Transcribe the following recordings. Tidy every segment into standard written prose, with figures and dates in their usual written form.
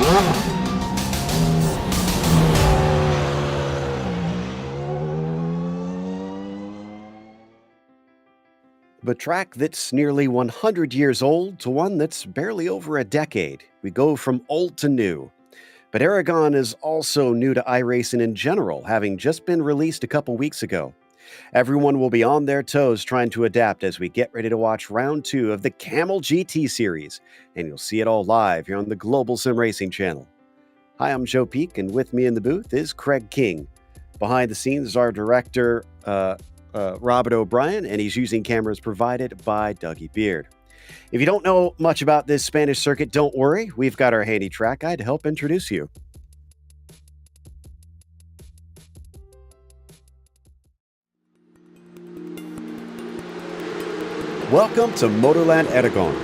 A track that's nearly 100 years old to one that's barely over a decade. We go from old to new. But Aragon is also new to iRacing in general, having just been released a couple weeks ago. Everyone will be on their toes trying to adapt as we get ready to watch round 2 of the Camel GT series, and you'll see it all live here on the Global SimRacing Channel. Hi, I'm Joe Peak, and with me in the booth is Craig King. Behind the scenes is our director, Robert O'Brien, and he's using cameras provided by Dougie Beard. If you don't know much about this Spanish circuit, don't worry. We've got our handy track guide to help introduce you. Welcome to Motorland Aragon.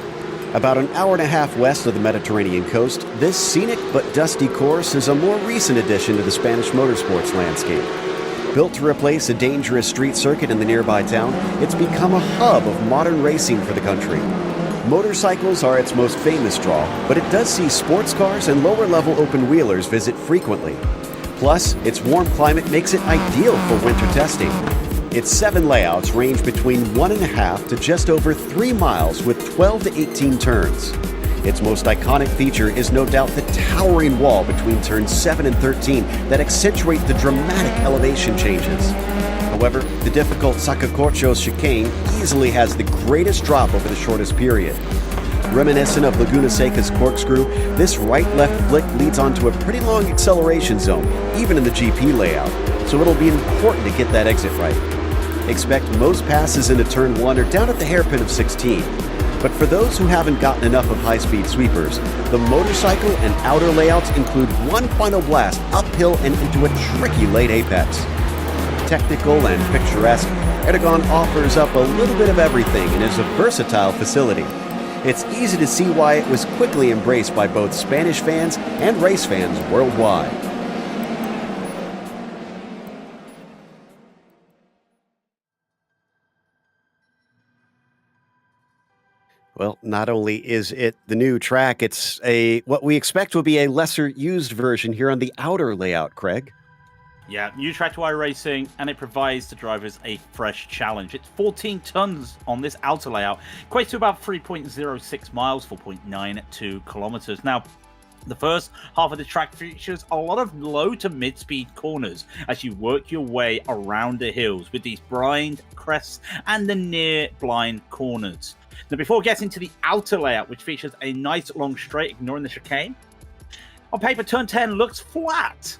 About an hour and a half west of the Mediterranean coast, this scenic but dusty course is a more recent addition to the Spanish motorsports landscape. Built to replace a dangerous street circuit in the nearby town, it's become a hub of modern racing for the country. Motorcycles are its most famous draw, but it does see sports cars and lower-level open-wheelers visit frequently. Plus, its warm climate makes it ideal for winter testing. Its 7 layouts range between 1.5 to just over 3 miles with 12 to 18 turns. Its most iconic feature is no doubt the towering wall between turns 7 and 13 that accentuate the dramatic elevation changes. However, the difficult Sacacorchos chicane easily has the greatest drop over the shortest period. Reminiscent of Laguna Seca's corkscrew, this right-left flick leads onto a pretty long acceleration zone, even in the GP layout, so it'll be important to get that exit right. Expect most passes into turn 1 are down at the hairpin of 16. But for those who haven't gotten enough of high-speed sweepers, the motorcycle and outer layouts include one final blast uphill and into a tricky late apex. Technical and picturesque, Aragon offers up a little bit of everything and is a versatile facility. It's easy to see why it was quickly embraced by both Spanish fans and race fans worldwide. Well, not only is it the new track, it's what we expect will be a lesser used version here on the outer layout, Craig. Yeah, new track to iRacing, and it provides the drivers a fresh challenge. It's 14 tons on this outer layout, equates to about 3.06 miles, 4.92 kilometers. Now, the first half of the track features a lot of low to mid-speed corners as you work your way around the hills with these blind crests and the near blind corners. Now, before getting to the outer layout, which features a nice long straight, ignoring the chicane, on paper, turn 10 looks flat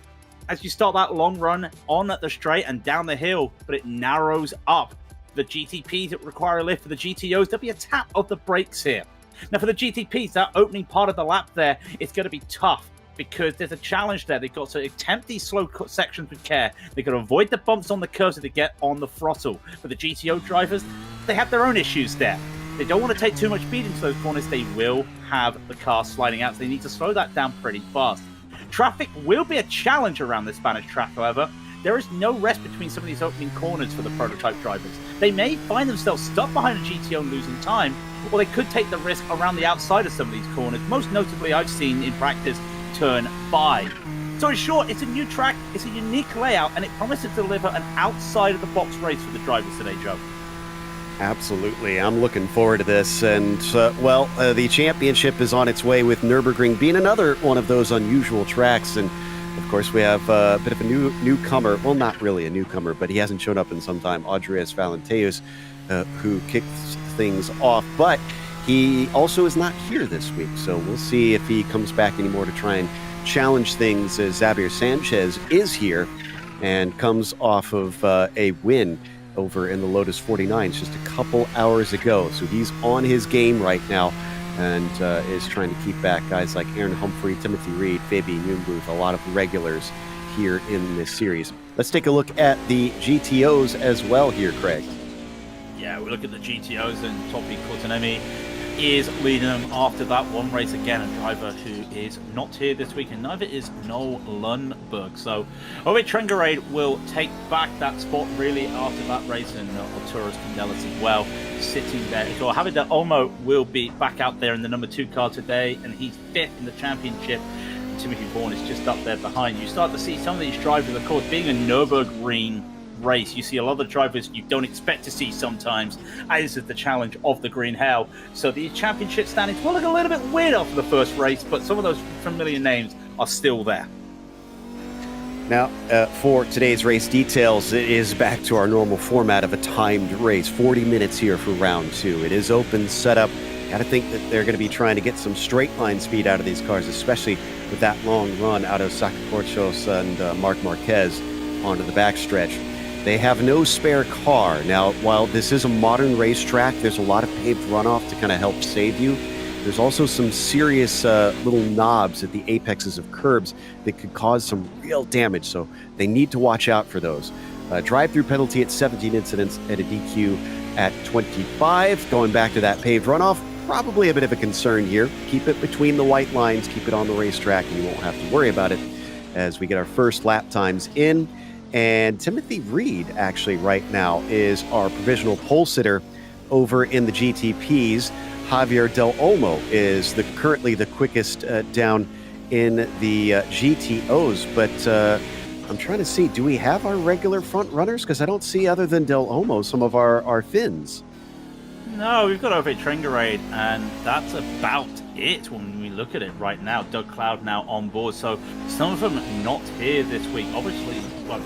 as you start that long run on the straight and down the hill, but it narrows up. The GTPs that require a lift for the GTOs, there'll be a tap of the brakes here. Now, for the GTPs, that opening part of the lap there, it's going to be tough because there's a challenge there. They've got to attempt these slow cut sections with care. They've got to avoid the bumps on the curves that they get on the throttle. For the GTO drivers, they have their own issues there. They don't want to take too much speed into those corners. They will have the car sliding out, so they need to slow that down pretty fast. Traffic will be a challenge around this Spanish track, however. There is no rest between some of these opening corners for the prototype drivers. They may find themselves stuck behind a GTO and losing time, or they could take the risk around the outside of some of these corners. Most notably, I've seen in practice, turn 5. So in short, it's a new track, it's a unique layout, and it promises to deliver an outside-of-the-box race for the drivers today, Joe. Absolutely. I'm looking forward to this. And, the championship is on its way with Nürburgring being another one of those unusual tracks. And, of course, we have a bit of a newcomer. Well, not really a newcomer, but he hasn't shown up in some time, Andreas Valenteus, who kicks things off. But he also is not here this week. So we'll see if he comes back anymore to try and challenge things, as Xavier Sanchez is here and comes off of a win over in the Lotus 49s just a couple hours ago. So he's on his game right now and is trying to keep back guys like Aaron Humphrey, Timothy Reed, Fabian Newbooth, a lot of regulars here in this series. Let's take a look at the GTOs as well here, Craig. Yeah, we look at the GTOs, and Topi Kortanemi is leading them after that one race again, a driver who is not here this week, and neither is Noel Lundberg. So Ove Trengarade will take back that spot really after that race, and Arturos Candelas as well sitting there as well. Javier Olmo will be back out there in the number 2 car today, and he's 5th in the championship. Timothy Vaughan is just up there behind. You start to see some of these drivers, of course, being a Nürburgring race, you see a lot of the drivers you don't expect to see sometimes, as is the challenge of the Green Hell. So these championship standings will look a little bit weird after the first race, but some of those familiar names are still there. Now, for today's race details, it is back to our normal format of a timed race. 40 minutes here for round 2. It is open setup. Got to think that they're going to be trying to get some straight line speed out of these cars, especially with that long run out of Sacaporchos and Marc Marquez onto the backstretch. They have no spare car. Now, while this is a modern racetrack, there's a lot of paved runoff to kind of help save you. There's also some serious little knobs at the apexes of curbs that could cause some real damage, so they need to watch out for those. Drive-through penalty at 17 incidents and a DQ at 25. Going back to that paved runoff, probably a bit of a concern here. Keep it between the white lines, keep it on the racetrack, and you won't have to worry about it as we get our first lap times in. And Timothy Reed, actually, right now, is our provisional pole sitter over in the GTPs. Javier Del Olmo is currently the quickest down in the GTOs. But I'm trying to see, do we have our regular front runners? Because I don't see, other than Del Olmo, some of our Finns. No, we've got Ove Trengerade, and that's about it when we look at it right now. Doug Cloud now on board, so some of them not here this week. Obviously, well,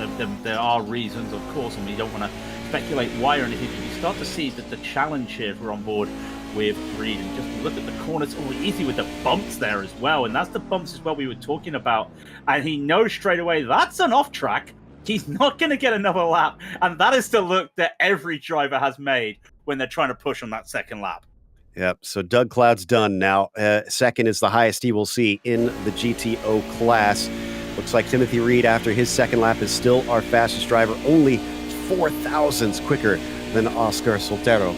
there are reasons, of course, and we don't want to speculate why or anything. But you start to see that the challenge here for on board with Reed, and just look at the corners, easy with the bumps there as well, and that's the bumps as well we were talking about. And he knows straight away that's an off track. He's not going to get another lap, and that is the look that every driver has made when they're trying to push on that second lap. Yep, so Doug Cloud's done now. Second is the highest he will see in the GTO class. Looks like Timothy Reed, after his second lap, is still our fastest driver, only 4 thousandths quicker than Oscar Soltero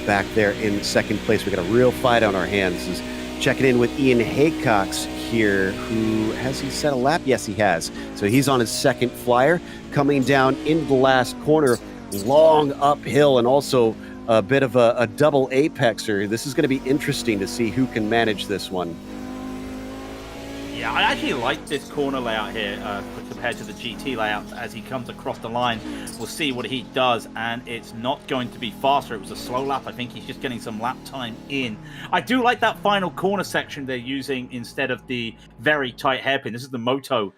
back there in second place. We got a real fight on our hands. Is checking in with Ian Haycox here, who has he set a lap? Yes, he has. So he's on his second flyer, coming down into the last corner, long uphill, and also a bit of a double apexer. This is going to be interesting to see who can manage this one. Yeah, I actually like this corner layout here compared to the GT layout. As he comes across the line, we'll see what he does, and it's not going to be faster. It was a slow lap. I think he's just getting some lap time in. I do like that final corner section they're using instead of the very tight hairpin. This is the Moto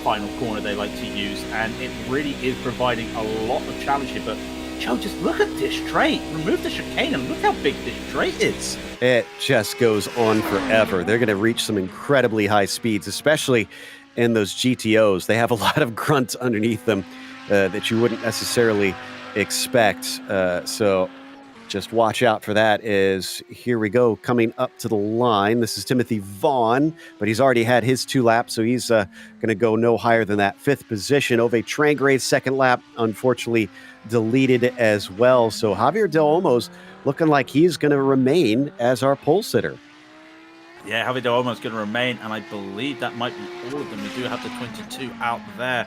final corner they like to use, and it really is providing a lot of challenge here. But Joe, just look at this straight. Remove the chicane and look how big this straight is. It just goes on forever. They're going to reach some incredibly high speeds, especially in those GTOs. They have a lot of grunt underneath them that you wouldn't necessarily expect. So just watch out for that. As here we go, coming up to the line. This is Timothy Vaughan, but he's already had his 2 laps, so he's going to go no higher than that 5th position. Ove Trangrade's second lap, unfortunately, deleted as well. So Javier Del Olmo's looking like he's going to remain as our pole sitter. Yeah, Javier Del Olmo's going to remain, and I believe that might be all of them. We do have the 22 out there.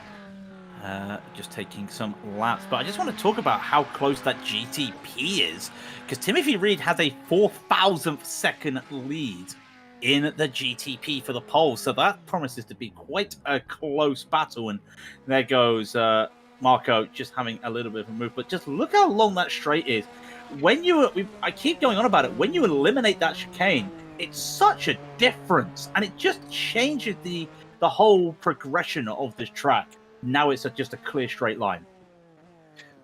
Just taking some laps, but I just want to talk about how close that GTP is, because Timothy Reed has a 4,000th second lead in the GTP for the pole, so that promises to be quite a close battle. And there goes Marco, just having a little bit of a move, but just look how long that straight is. When I keep going on about it, when you eliminate that chicane, it's such a difference, and it just changes the whole progression of this track. Now it's just a clear straight line.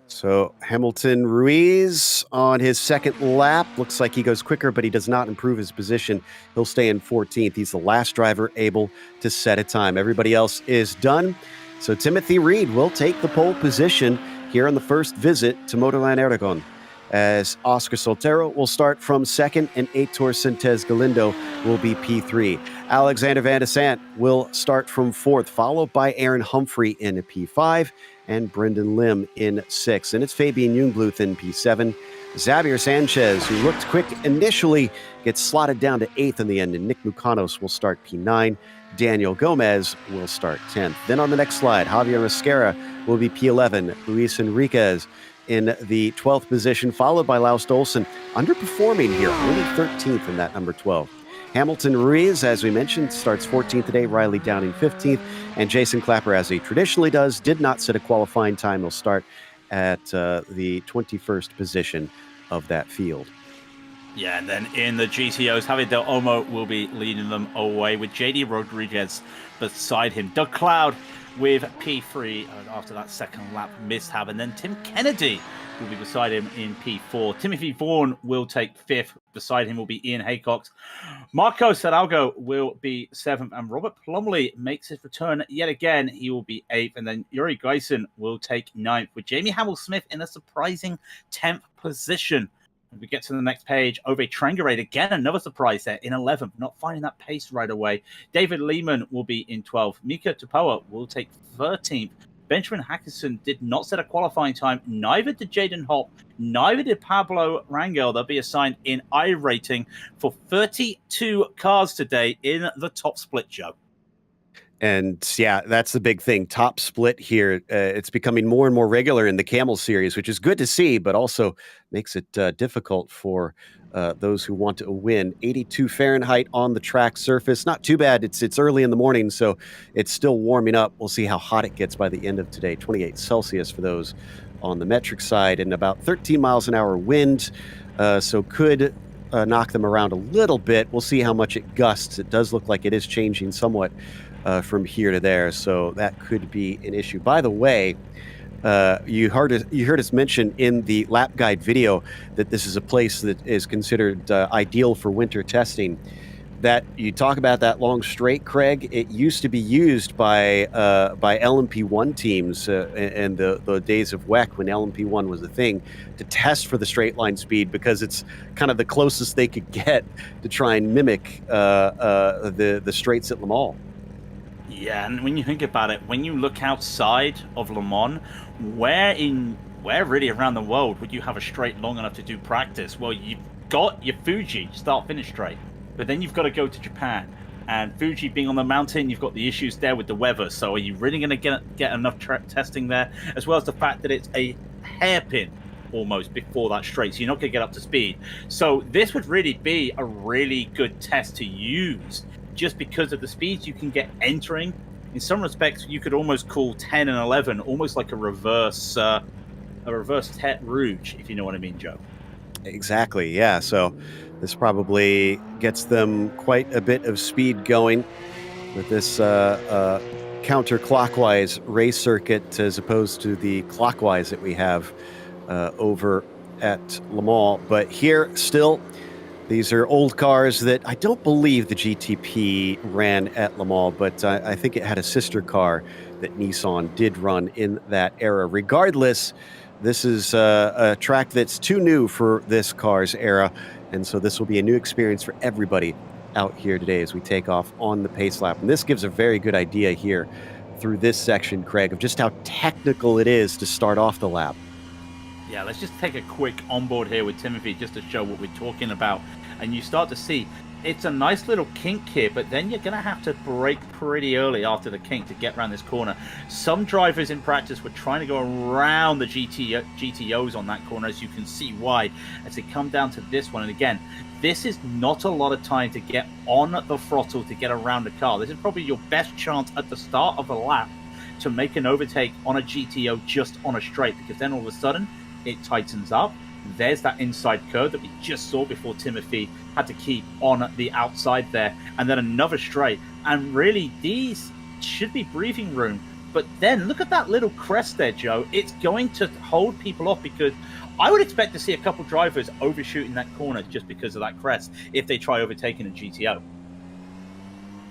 So Hamilton Ruiz on his second lap. Looks like he goes quicker, but he does not improve his position. He'll stay in 14th. He's the last driver able to set a time. Everybody else is done. So Timothy Reed will take the pole position here on the first visit to Motorland Aragon, as Oscar Soltero will start from second and Heitor Sentes Galindo will be P3. Alexander Van de Sant will start from fourth, followed by Aaron Humphrey in P5 and Brendan Lim in 6th. And it's Fabian Jungbluth in P7. Xavier Sanchez, who looked quick initially, gets slotted down to 8th in the end, and Nick Mucanos will start P9. Daniel Gomez will start 10th. Then on the next slide, Javier Mascara will be P11. Luis Enriquez in the 12th position, followed by Laus Olsen, underperforming here, only 13th in that number 12. Hamilton Ruiz, as we mentioned, starts 14th today. Riley Downing 15th. And Jason Clapper, as he traditionally does, did not set a qualifying time. He'll start at the 21st position of that field. Yeah, and then in the GTOs, Javier Del Olmo will be leading them away with JD Rodriguez beside him. Doug Cloud with P3 after that second lap mishap. And then Tim Kennedy will be beside him in P4. Timothy Vaughan will take 5th. Beside him will be Ian Haycox. Marco Saralgo will be 7th. And Robert Plumley makes his return yet again. He will be 8th. And then Yuri Geisen will take 9th, with Jamie Hamill-Smith in a surprising 10th position. We get to the next page. Ove Trangarade, again, another surprise there in 11th, not finding that pace right away. David Lehman will be in 12th. Mika Tupoa will take 13th. Benjamin Hackerson did not set a qualifying time. Neither did Jaden Hopp. Neither did Pablo Rangel. They'll be assigned in iRacing for 32 cars today in the top split, Joe. And yeah, that's the big thing. Top split here. It's becoming more and more regular in the Camel series, which is good to see, but also makes it difficult for those who want to win. 82 Fahrenheit on the track surface. Not too bad. It's early in the morning, so it's still warming up. We'll see how hot it gets by the end of today. 28 Celsius for those on the metric side, and about 13 miles an hour wind. So could knock them around a little bit. We'll see how much it gusts. It does look like it is changing somewhat from here to there, so that could be an issue. By the way, you heard us mention in the lap guide video that this is a place that is considered ideal for winter testing. That you talk about that long straight, Craig. It used to be used by LMP1 teams in the days of WEC when LMP1 was a thing, to test for the straight line speed, because it's kind of the closest they could get to try and mimic the straights at Le Mans. Yeah, and when you think about it, when you look outside of Le Mans, where really around the world would you have a straight long enough to do practice? Well, you've got your Fuji, start-finish straight. But then you've got to go to Japan. And Fuji being on the mountain, you've got the issues there with the weather. So are you really going to get enough testing there? As well as the fact that it's a hairpin almost before that straight. So you're not going to get up to speed. So this would really be a really good test to use, just because of the speeds you can get entering. In some respects, you could almost call 10 and 11 almost like a reverse Tete Rouge, if you know what I mean, Joe. Exactly, yeah. So this probably gets them quite a bit of speed going with this counterclockwise race circuit, as opposed to the clockwise that we have over at Le Mans. But here, still, these are old cars that I don't believe the GTP ran at Le Mans, but I think it had a sister car that Nissan did run in that era. Regardless, this is a track that's too new for this car's era, and so this will be a new experience for everybody out here today as we take off on the pace lap. And this gives a very good idea here through this section, Craig, of just how technical it is to start off the lap. Yeah, let's just take a quick onboard here with Timothy just to show what we're talking about. And you start to see it's a nice little kink here, but then you're going to have to brake pretty early after the kink to get around this corner. Some drivers in practice were trying to go around the GTOs on that corner, as you can see why, as they come down to this one. And again, this is not a lot of time to get on the throttle to get around the car. This is probably your best chance at the start of the lap to make an overtake on a GTO just on a straight, because then all of a sudden it tightens up. There's that inside curve that we just saw before Timothy had to keep on the outside there, and then another straight. And really, these should be breathing room. But then look at that little crest there, Joe. It's going to hold people off, because I would expect to see a couple drivers overshooting that corner just because of that crest if they try overtaking a GTO.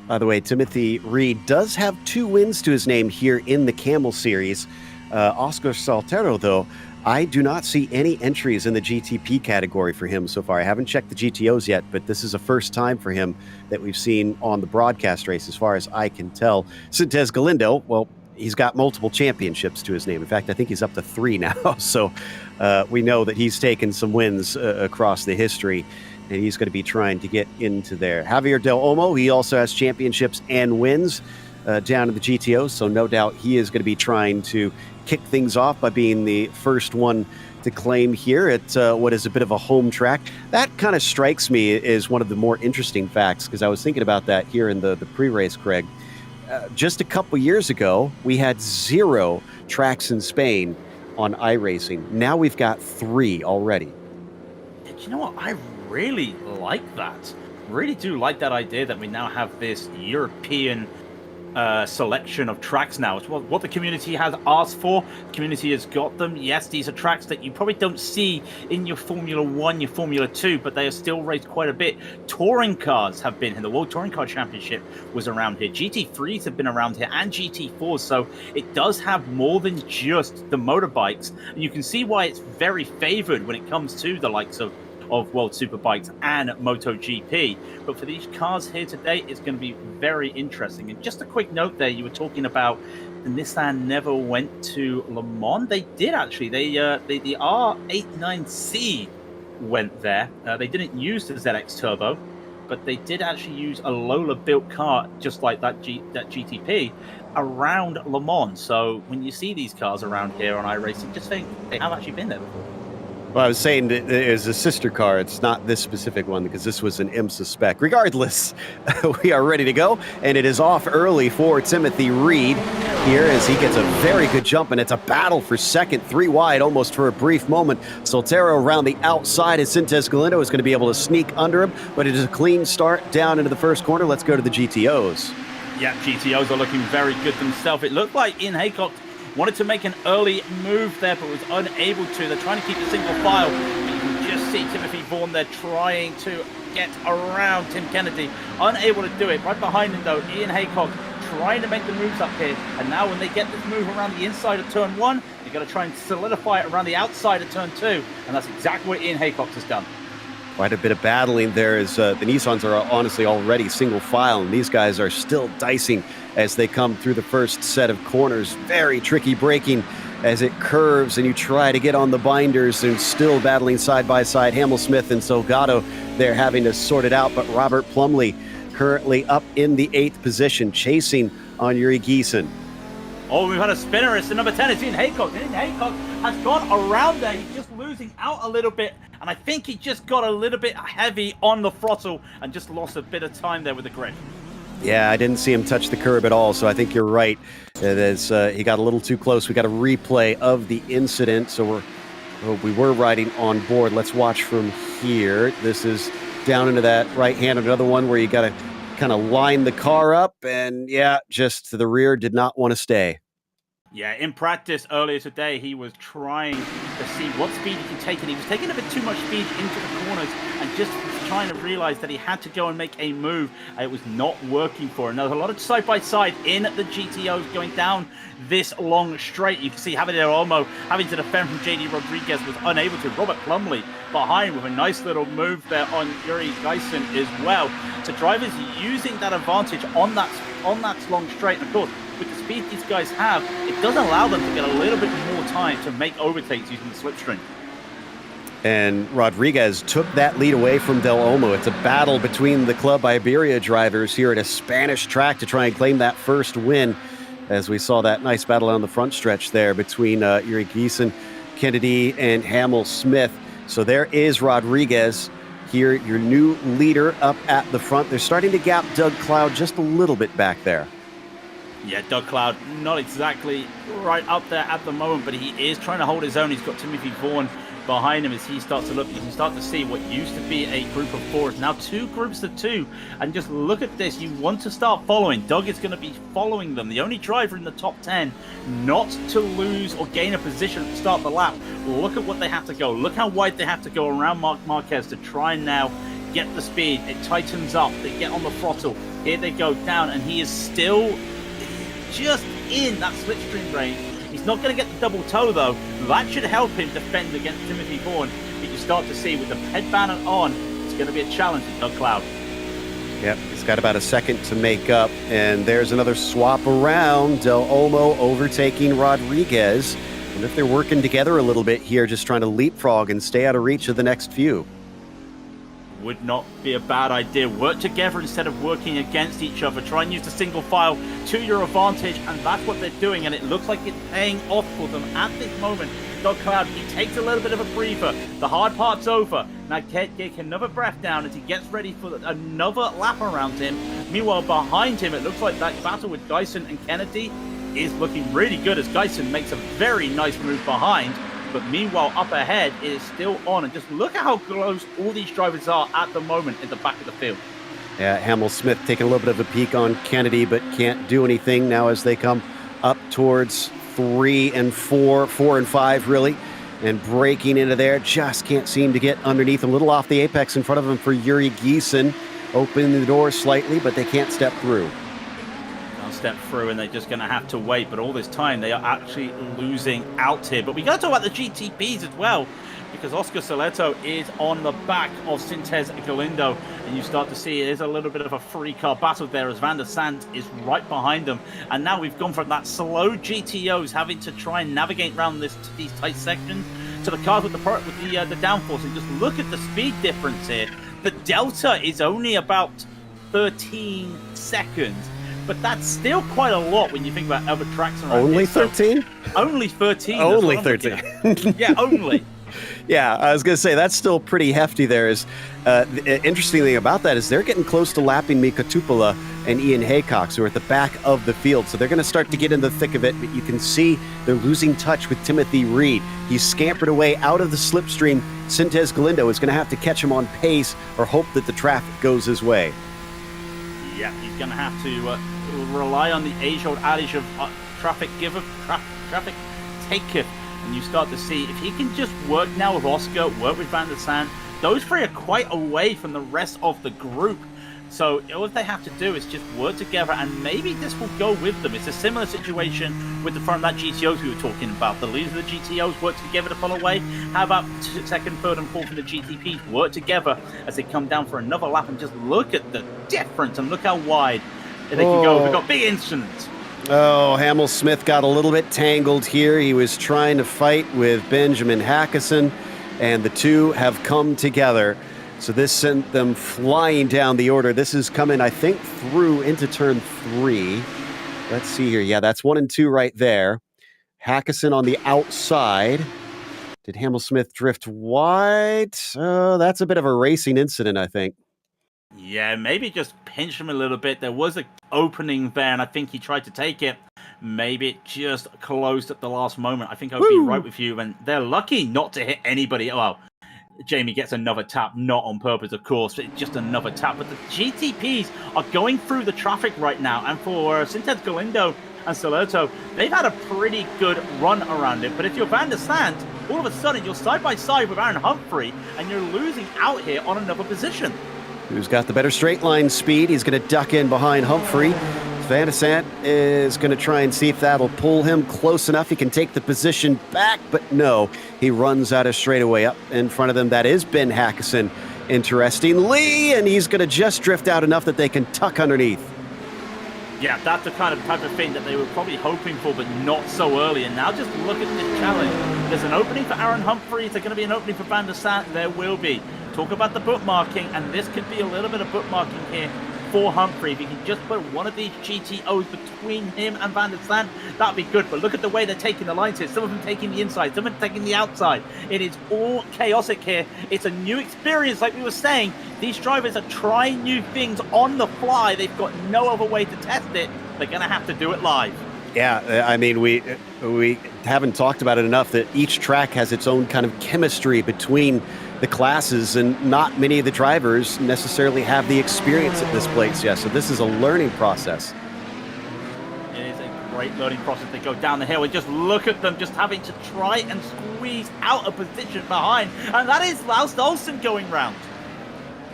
By the way, Timothy Reed does have 2 wins to his name here in the Camel Series. Oscar Saltero, though, I do not see any entries in the GTP category for him so far. I haven't checked the GTOs yet, but this is a first time for him that we've seen on the broadcast race, as far as I can tell. Sintez Galindo, well, he's got multiple championships to his name. In fact, I think he's up to 3 now. So we know that he's taken some wins across the history, and he's going to be trying to get into there. Javier Del Olmo, he also has championships and wins down in the GTO, so no doubt he is going to be trying to kick things off by being the first one to claim here at what is a bit of a home track. That kind of strikes me as one of the more interesting facts, because I was thinking about that here in the pre-race, Craig. Just a couple years ago, we had 0 tracks in Spain on iRacing. Now we've got 3 already. You know what? I really like that. Really do like that idea that we now have this European selection of tracks now. It's what the community has asked for. The community has got them. Yes, these are tracks that you probably don't see in your Formula 1, your Formula 2, but they are still raced quite a bit. Touring cars have been here. The World Touring Car Championship was around here. GT3s have been around here, and GT4s, so it does have more than just the motorbikes. And you can see why it's very favored when it comes to the likes of World Superbikes and MotoGP. But for these cars here today, it's going to be very interesting. And just a quick note there, you were talking about the Nissan never went to Le Mans. They did actually. The R89C went there. They didn't use the ZX Turbo, but they did actually use a Lola-built car, just like that GTP, around Le Mans. So when you see these cars around here on iRacing, just think they have actually been there before. Well, I was saying that there's a sister car. It's not this specific one because this was an IMSA spec. Regardless, we are ready to go, and it is off early for Timothy Reed here as he gets a very good jump, and it's a battle for second, 3 wide almost for a brief moment. Soltero around the outside as Sintes Galindo is going to be able to sneak under him, but it is a clean start down into the first corner. Let's go to the GTOs. Yeah, GTOs are looking very good themselves. It looked like Ian Haycock wanted to make an early move there, but was unable to. They're trying to keep a single file. But you can just see Timothy Vaughan there trying to get around Tim Kennedy. Unable to do it. Right behind him, though, Ian Haycock trying to make the moves up here. And now when they get this move around the inside of turn 1, they're going to try and solidify it around the outside of turn 2. And that's exactly what Ian Haycock has done. Quite a bit of battling there as the Nissans are honestly already single file, and these guys are still dicing as they come through the first set of corners. Very tricky braking as it curves and you try to get on the binders, and still battling side by side. Hamill Smith and Salgado, they're having to sort it out, but Robert Plumley currently up in the 8th position, chasing on Yuri Giesen. Oh, we've had a spinner. It's the number 10. It's Ian Haycock. Ian Haycock has gone around there. He's just losing out a little bit. And I think he just got a little bit heavy on the throttle and just lost a bit of time there with the grip. Yeah, I didn't see him touch the curb at all, so I think you're right. He got a little too close. We got a replay of the incident, so we were riding on board. Let's watch from here. This is down into that right hand. Another one where you got to kind of line the car up, and yeah, just to the rear, did not want to stay. Yeah, in practice earlier today, he was trying to see what speed he can take, and he was taking a bit too much speed into the corners and just trying to realize that he had to go and make a move. It was not working for him. Now, there's a lot of side-by-side in the GTOs going down this long straight. You can see Javier Olmo having to defend from JD Rodriguez, was unable to. Robert Plumley behind with a nice little move there on Yuri Giesen as well. So drivers using that advantage on that long straight. And of course, with the speed these guys have, it does allow them to get a little bit more time to make overtakes using the slipstream. And Rodriguez took that lead away from Del Olmo. It's a battle between the Club Iberia drivers here at a Spanish track to try and claim that first win, as we saw that nice battle on the front stretch there between Yuri Giesen, Kennedy, and Hamill Smith. So there is Rodriguez here, your new leader up at the front. They're starting to gap Doug Cloud just a little bit back there. Yeah, Doug Cloud, not exactly right up there at the moment, but he is trying to hold his own. He's got Timothy Vaughan behind him as he starts to look. You can start to see what used to be a group of 4 is now 2 groups of 2. And just look at this. You want to start following. Doug is going to be following them. The only driver in the top 10 not to lose or gain a position at the start of the lap. Look at what they have to go. Look how wide they have to go around Marc Marquez to try and now get the speed. It tightens up. They get on the throttle. Here they go down, and he is still just in that slipstream range. He's not going to get the double toe, though. That should help him defend against Timothy Vaughan. But you start to see with the headband on, it's going to be a challenge to Doug Cloud. Yep, he's got about a second to make up. And there's another swap around. Del Olmo overtaking Rodriguez. And if they're working together a little bit here, just trying to leapfrog and stay out of reach of the next few. Would not be a bad idea. Work together instead of working against each other. Try and use the single file to your advantage, and that's what they're doing, and it looks like it's paying off for them at this moment. dog cloud. He takes a little bit of a breather. The hard part's over. Now take another breath down as he gets ready for another lap around him. Meanwhile, behind him, it looks like that battle with Dyson and Kennedy is looking really good as Dyson makes a very nice move behind. But meanwhile, up ahead, it is still on. And just look at how close all these drivers are at the moment in the back of the field. Yeah, Hamill Smith taking a little bit of a peek on Kennedy, but can't do anything now as they come up towards 3 and 4, 4 and 5 really, and breaking into there. Just can't seem to get underneath. A little off the apex in front of him for Yuri Giesen. Opening the door slightly, but they can't step through. They'll step through and they're just going to have to wait. But all this time, they are actually losing out here. But we got to talk about the GTPs as well, because Oscar Soleto is on the back of Sintez Galindo, and you start to see it is a little bit of a free-car battle there as Van der Sant is right behind them. And now we've gone from that slow GTOs having to try and navigate around these tight sections to the cars with the downforce. And just look at the speed difference here. The delta is only about 13 seconds, but that's still quite a lot when you think about other tracks around. Only 13? Only 13. Only 13. Yeah, only. Yeah, I was going to say, that's still pretty hefty there. The interesting thing about that is they're getting close to lapping Mika Tupola and Ian Haycox, who are at the back of the field. So they're going to start to get in the thick of it, but you can see they're losing touch with Timothy Reed. He's scampered away out of the slipstream. Sintez Galindo is going to have to catch him on pace or hope that the traffic goes his way. Yeah, he's going to have to rely on the age-old adage of traffic giver, traffic taketh. And you start to see if he can just work now with Oscar, work with Van der Sant. Those three are quite away from the rest of the group. So all they have to do is just work together, and maybe this will go with them. It's a similar situation with the front of that GTOs we were talking about. The leaders of the GTOs work together to pull away. How about second, third, and fourth in the GTPs work together as they come down for another lap? And just look at the difference and look how wide they can go. We've got big instruments. Oh, Hamill Smith got a little bit tangled here. He was trying to fight with Benjamin Hackison, and the two have come together. So this sent them flying down the order. This is coming, I think, through into turn 3. Let's see here. Yeah, that's 1 and 2 right there. Hackison on the outside. Did Hamill Smith drift wide? That's a bit of a racing incident, I think. Yeah, maybe just pinch him a little bit. There was an opening there, and I think he tried to take it. Maybe it just closed at the last moment. I think I would be right with you, and they're lucky not to hit anybody. Well, Jamie gets another tap, not on purpose, of course, but just another tap. But the GTPs are going through the traffic right now, and for Sintez Galindo and Solerto, they've had a pretty good run around it. But if you're Van der Sant, all of a sudden you're side by side with Aaron Humphrey, and you're losing out here on another position. Who's got the better straight line speed? He's going to duck in behind Humphrey. Van der Sant is going to try and see if that'll pull him close enough. He can take the position back, but no. He runs out of straightaway up in front of them. That is Ben Hackison, interestingly, and he's going to just drift out enough that they can tuck underneath. Yeah, that's the type of thing that they were probably hoping for, but not so early. And now just look at this challenge. There's an opening for Aaron Humphrey. Is there going to be an opening for Van der Sant? There will be. Talk about the bookmarking, and this could be a little bit of bookmarking here for Humphrey. If you can just put one of these GTOs between him and Van der Sant, that'd be good. But look at the way they're taking the lines here. Some of them taking the inside, some of them taking the outside. It is all chaotic here. It's a new experience, like we were saying. These drivers are trying new things on the fly. They've got no other way to test it. They're going to have to do it live. Yeah, I mean, we haven't talked about it enough that each track has its own kind of chemistry between the classes, and not many of the drivers necessarily have the experience at this place yet. So this is a learning process. It is a great learning process. They go down the hill and just look at them just having to try and squeeze out a position behind. And that is Laust Olsen going round.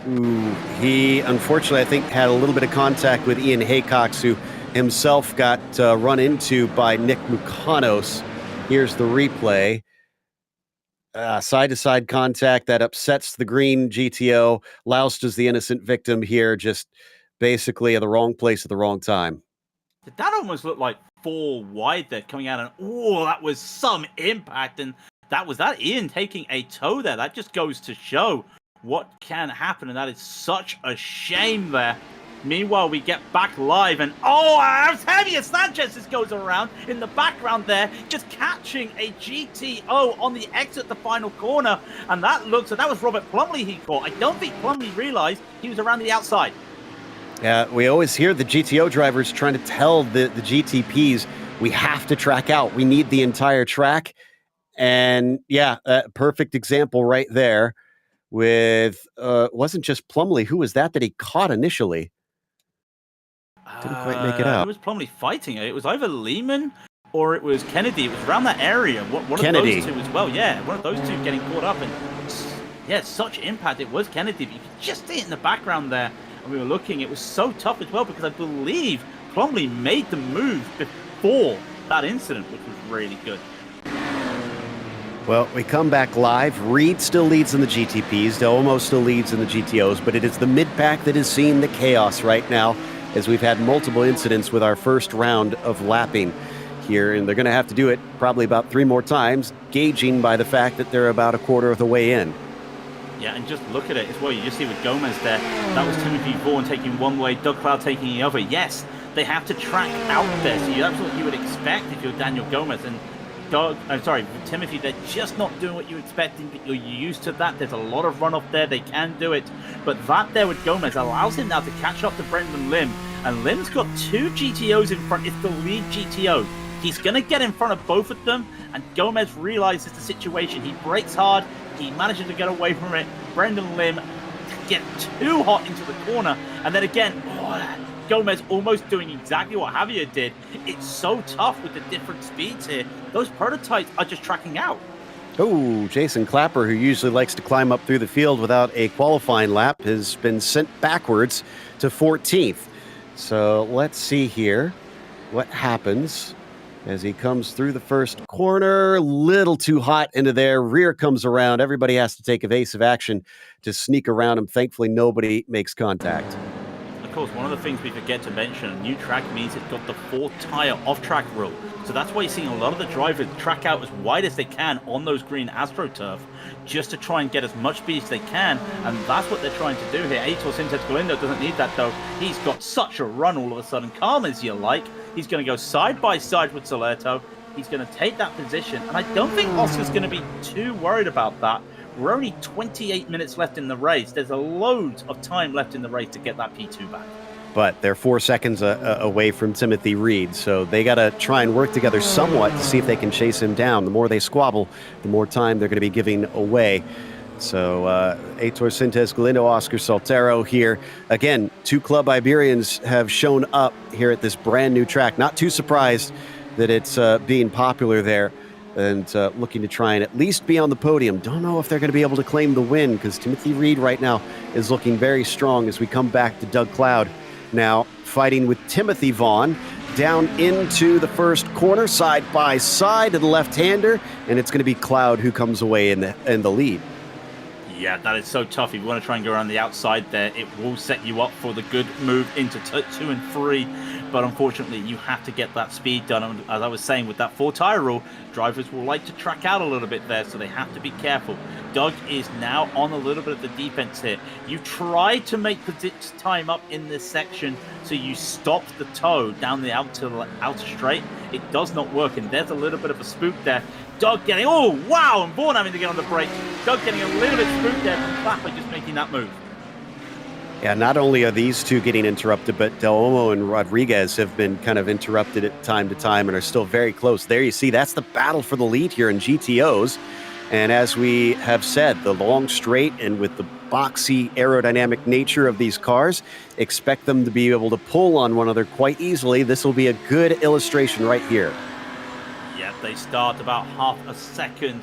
Ooh, he unfortunately, I think, had a little bit of contact with Ian Haycox, who himself got run into by Nick Mukanos. Here's the replay. Side-to-side contact that upsets the green GTO. Laust is the innocent victim here, just basically at the wrong place at the wrong time. Did that almost look like 4 wide there coming out? And oh, that was some impact. And that was that Ian taking a toe there. That just goes to show what can happen. And that is such a shame there. Meanwhile, we get back live, and oh, Javier Sanchez just goes around in the background there, just catching a GTO on the exit the final corner, and that was Robert Plumley he caught. I don't think Plumley realized he was around the outside. Yeah, we always hear the GTO drivers trying to tell the GTPs, we have to track out. We need the entire track. And yeah, perfect example right there with, wasn't just Plumley. Who was that he caught initially? Didn't quite make it out. It was Plumley fighting it. It was either Lehman or it was Kennedy. It was around that area. One Kennedy. Of those two as well. Yeah, one of those two getting caught up. And yeah, such impact. It was Kennedy, but you could just see it in the background there. And we were looking. It was so tough as well because I believe Plumley made the move before that incident, which was really good. Well, we come back live. Reed still leads in the GTPs. Delmo still leads in the GTOs, but it is the mid-pack that is seeing the chaos right now, as we've had multiple incidents with our first round of lapping here, and they're going to have to do it probably about 3 more times, gauging by the fact that they're about a quarter of the way in. Yeah, and just look at it as well. You just see with Gomez there, that was Timothy Vaughan taking one way, Doug Cloud taking the other. Yes, they have to track out there, so that's what you would expect if you're Daniel Gomez. And Timothy, they're just not doing what you expected. You're used to that. There's a lot of runoff there. They can do it. But that there with Gomez allows him now to catch up to Brendan Lim. And Lim's got 2 GTOs in front. It's the lead GTO. He's going to get in front of both of them. And Gomez realizes the situation. He brakes hard. He manages to get away from it. Brendan Lim get too hot into the corner. And then again, Gomez almost doing exactly what Javier did. It's so tough with the different speeds here. Those prototypes are just tracking out. Oh, Jason Clapper, who usually likes to climb up through the field without a qualifying lap, has been sent backwards to 14th. So let's see here what happens as he comes through the first corner. Little too hot into there. Rear comes around. Everybody has to take evasive action to sneak around him. Thankfully, nobody makes contact. Of course, one of the things we forget to mention, a new track means it's got the 4-tire off-track rule. So that's why you're seeing a lot of the drivers track out as wide as they can on those green AstroTurf, just to try and get as much speed as they can. And that's what they're trying to do here. Aitor Sintet Galindo doesn't need that, though. He's got such a run all of a sudden. Calm as you like. He's going to go side by side with Solerto. He's going to take that position. And I don't think Oscar's going to be too worried about that. We're only 28 minutes left in the race. There's a load of time left in the race to get that P2 back. But they're 4 seconds away from Timothy Reed, so they got to try and work together somewhat to see if they can chase him down. The more they squabble, the more time they're going to be giving away. So Aitor Sintes Galindo, Oscar Soltero here. Again, 2 Club Iberians have shown up here at this brand new track. Not too surprised that it's being popular there, and looking to try and at least be on the podium. Don't know if they're going to be able to claim the win, because Timothy Reed right now is looking very strong as we come back to Doug Cloud now fighting with Timothy Vaughn down into the first corner, side by side to the left-hander, and it's going to be Cloud who comes away in the lead. Yeah, that is so tough. If you want to try and go around the outside there, it will set you up for the good move into 2 and 3. But unfortunately, you have to get that speed done. And as I was saying, with that 4-tire rule, drivers will like to track out a little bit there, so they have to be careful. Doug is now on a little bit of the defense here. You try to make the time up in this section, so you stop the toe down the outer straight. It does not work, and there's a little bit of a spook there. Doug getting, oh wow, and Vaughan having to get on the brake. Doug getting a little bit spooked there from Clapper just making that move. Yeah, not only are these two getting interrupted, but Del Olmo and Rodriguez have been kind of interrupted at time to time and are still very close. There you see, that's the battle for the lead here in GTOs. And as we have said, the long straight and with the boxy aerodynamic nature of these cars, expect them to be able to pull on one another quite easily. This will be a good illustration right here. Yeah, they start about half a second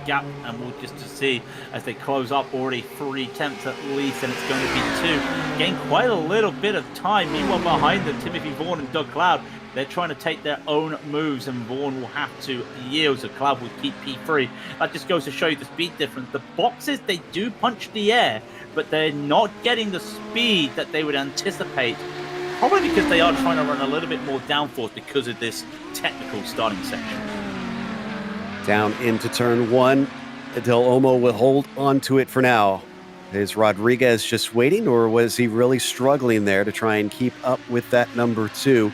gap, and we'll just to see as they close up already 3 tenths at least, and it's going to be 2. Gain quite a little bit of time. Meanwhile, behind them, Timothy Vaughan and Doug Cloud, they're trying to take their own moves, and Vaughan will have to yield, so Cloud will keep P3. That just goes to show you the speed difference. The boxes, they do punch the air, but they're not getting the speed that they would anticipate. Probably because they are trying to run a little bit more downforce because of this technical starting section. Down into turn 1. Del Olmo will hold on to it for now. Is Rodriguez just waiting, or was he really struggling there to try and keep up with that number 2?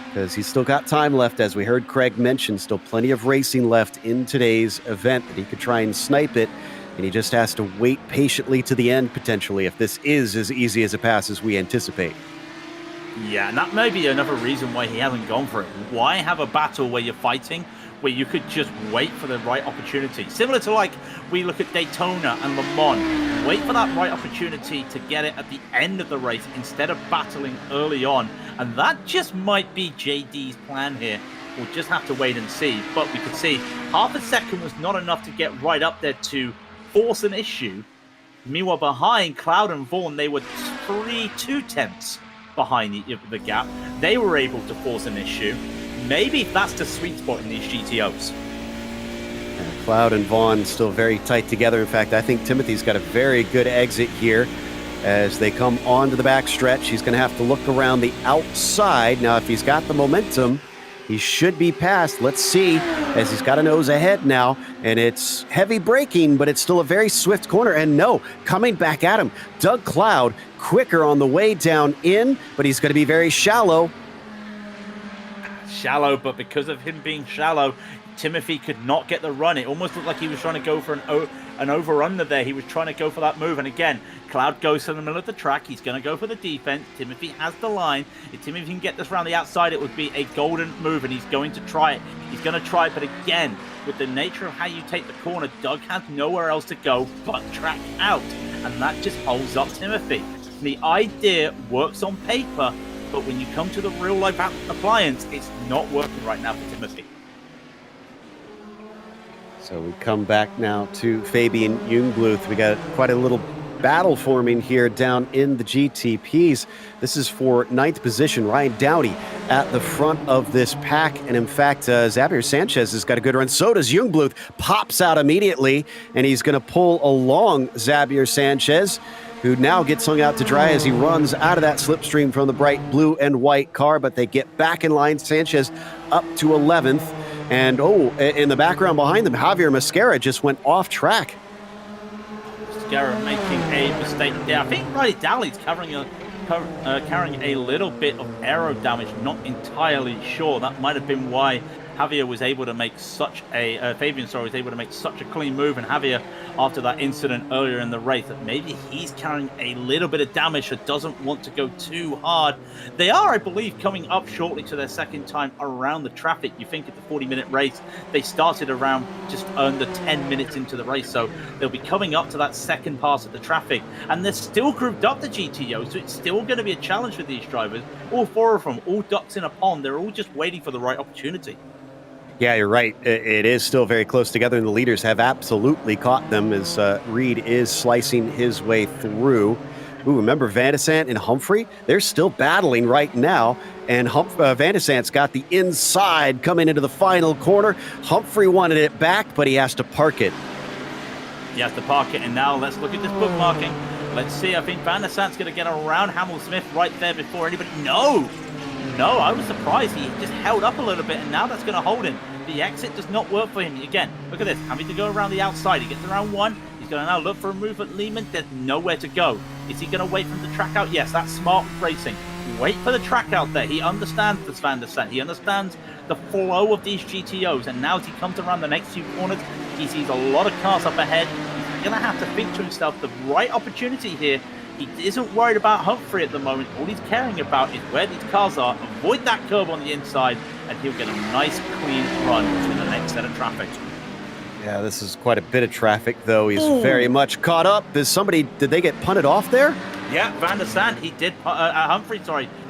Because he's still got time left, as we heard Craig mention, still plenty of racing left in today's event that he could try and snipe it, and he just has to wait patiently to the end, potentially, if this is as easy as a pass as we anticipate. Yeah, and that may be another reason why he hasn't gone for it. Why have a battle where you're fighting, where you could just wait for the right opportunity? Similar to like we look at Daytona and Le Mans. Wait for that right opportunity to get it at the end of the race instead of battling early on. And that just might be JD's plan here. We'll just have to wait and see. But we could see half a second was not enough to get right up there to force an issue. Meanwhile, behind Cloud and Vaughn, they were 2/10 behind the gap. They were able to force an issue. Maybe that's the sweet spot in these GTOs. Cloud and Vaughn still very tight together. In fact, I think Timothy's got a very good exit here as they come onto the back stretch. He's going to have to look around the outside. Now, if he's got the momentum, he should be past. Let's see, as he's got a nose ahead now, and it's heavy braking, but it's still a very swift corner. And no, coming back at him, Doug Cloud, quicker on the way down in, but he's going to be very shallow. Shallow, but because of him being shallow, Timothy could not get the run. It almost looked like he was trying to go for an over-under there. He was trying to go for that move. And again, Cloud goes to the middle of the track. He's going to go for the defense. Timothy has the line. If Timothy can get this around the outside, it would be a golden move, and he's going to try it. He's going to try it, but again, with the nature of how you take the corner, Doug has nowhere else to go but track out, and that just holds up Timothy. The idea works on paper, but when you come to the real-life appliance, it's not working right now for Timothy. So we come back now to Fabian Jungbluth. We got quite a little battle forming here down in the GTPs. This is for 9th position. Ryan Downey at the front of this pack. And in fact, Xavier Sanchez has got a good run. So does Jungbluth. Pops out immediately, and he's going to pull along Xavier Sanchez, who now gets hung out to dry as he runs out of that slipstream from the bright blue and white car. But they get back in line. Sanchez up to 11th. And, in the background behind them, Javier Mascara just went off track. Mascara making a mistake there. I think Riley Dowley's carrying a little bit of aero damage. Not entirely sure. That might have been why Javier was able to make such a Fabian was able to make such a clean move, and Javier, after that incident earlier in the race, that maybe he's carrying a little bit of damage that doesn't want to go too hard. They are, I believe, coming up shortly to their second time around the traffic. You think at the 40-minute race, they started around just under 10 minutes into the race, so they'll be coming up to that second pass of the traffic, and they're still grouped up the GTO, so it's still going to be a challenge for these drivers. All 4 of them, all ducks in a pond. They're all just waiting for the right opportunity. Yeah, you're right. It is still very close together, and the leaders have absolutely caught them as Reed is slicing his way through. Ooh, remember Van de Sant and Humphrey? They're still battling right now, and Van de Sant's got the inside coming into the final corner. Humphrey wanted it back, but he has to park it. He has to park it, and now let's look at this bookmarking. Let's see, I think Van de Sant's going to get around Hamill-Smith right there before anybody... No, I was surprised. He just held up a little bit, and now that's going to hold him. The exit does not work for him. Again, look at this. Having to go around the outside. He gets around 1. He's going to now look for a move at Lehman. There's nowhere to go. Is he going to wait for the track out? Yes, that's smart racing. Wait for the track out there. He understands this Van der Sant. He understands the flow of these GTOs. And now as he comes around the next few corners, he sees a lot of cars up ahead. He's going to have to think to himself the right opportunity here. He isn't worried about Humphrey at the moment. All he's caring about is where these cars are. Avoid that curb on the inside, and he'll get a nice, clean run to the next set of traffic. Yeah, this is quite a bit of traffic, though. He's very much caught up. Did they get punted off there? Yeah, Van der Sant, Humphrey,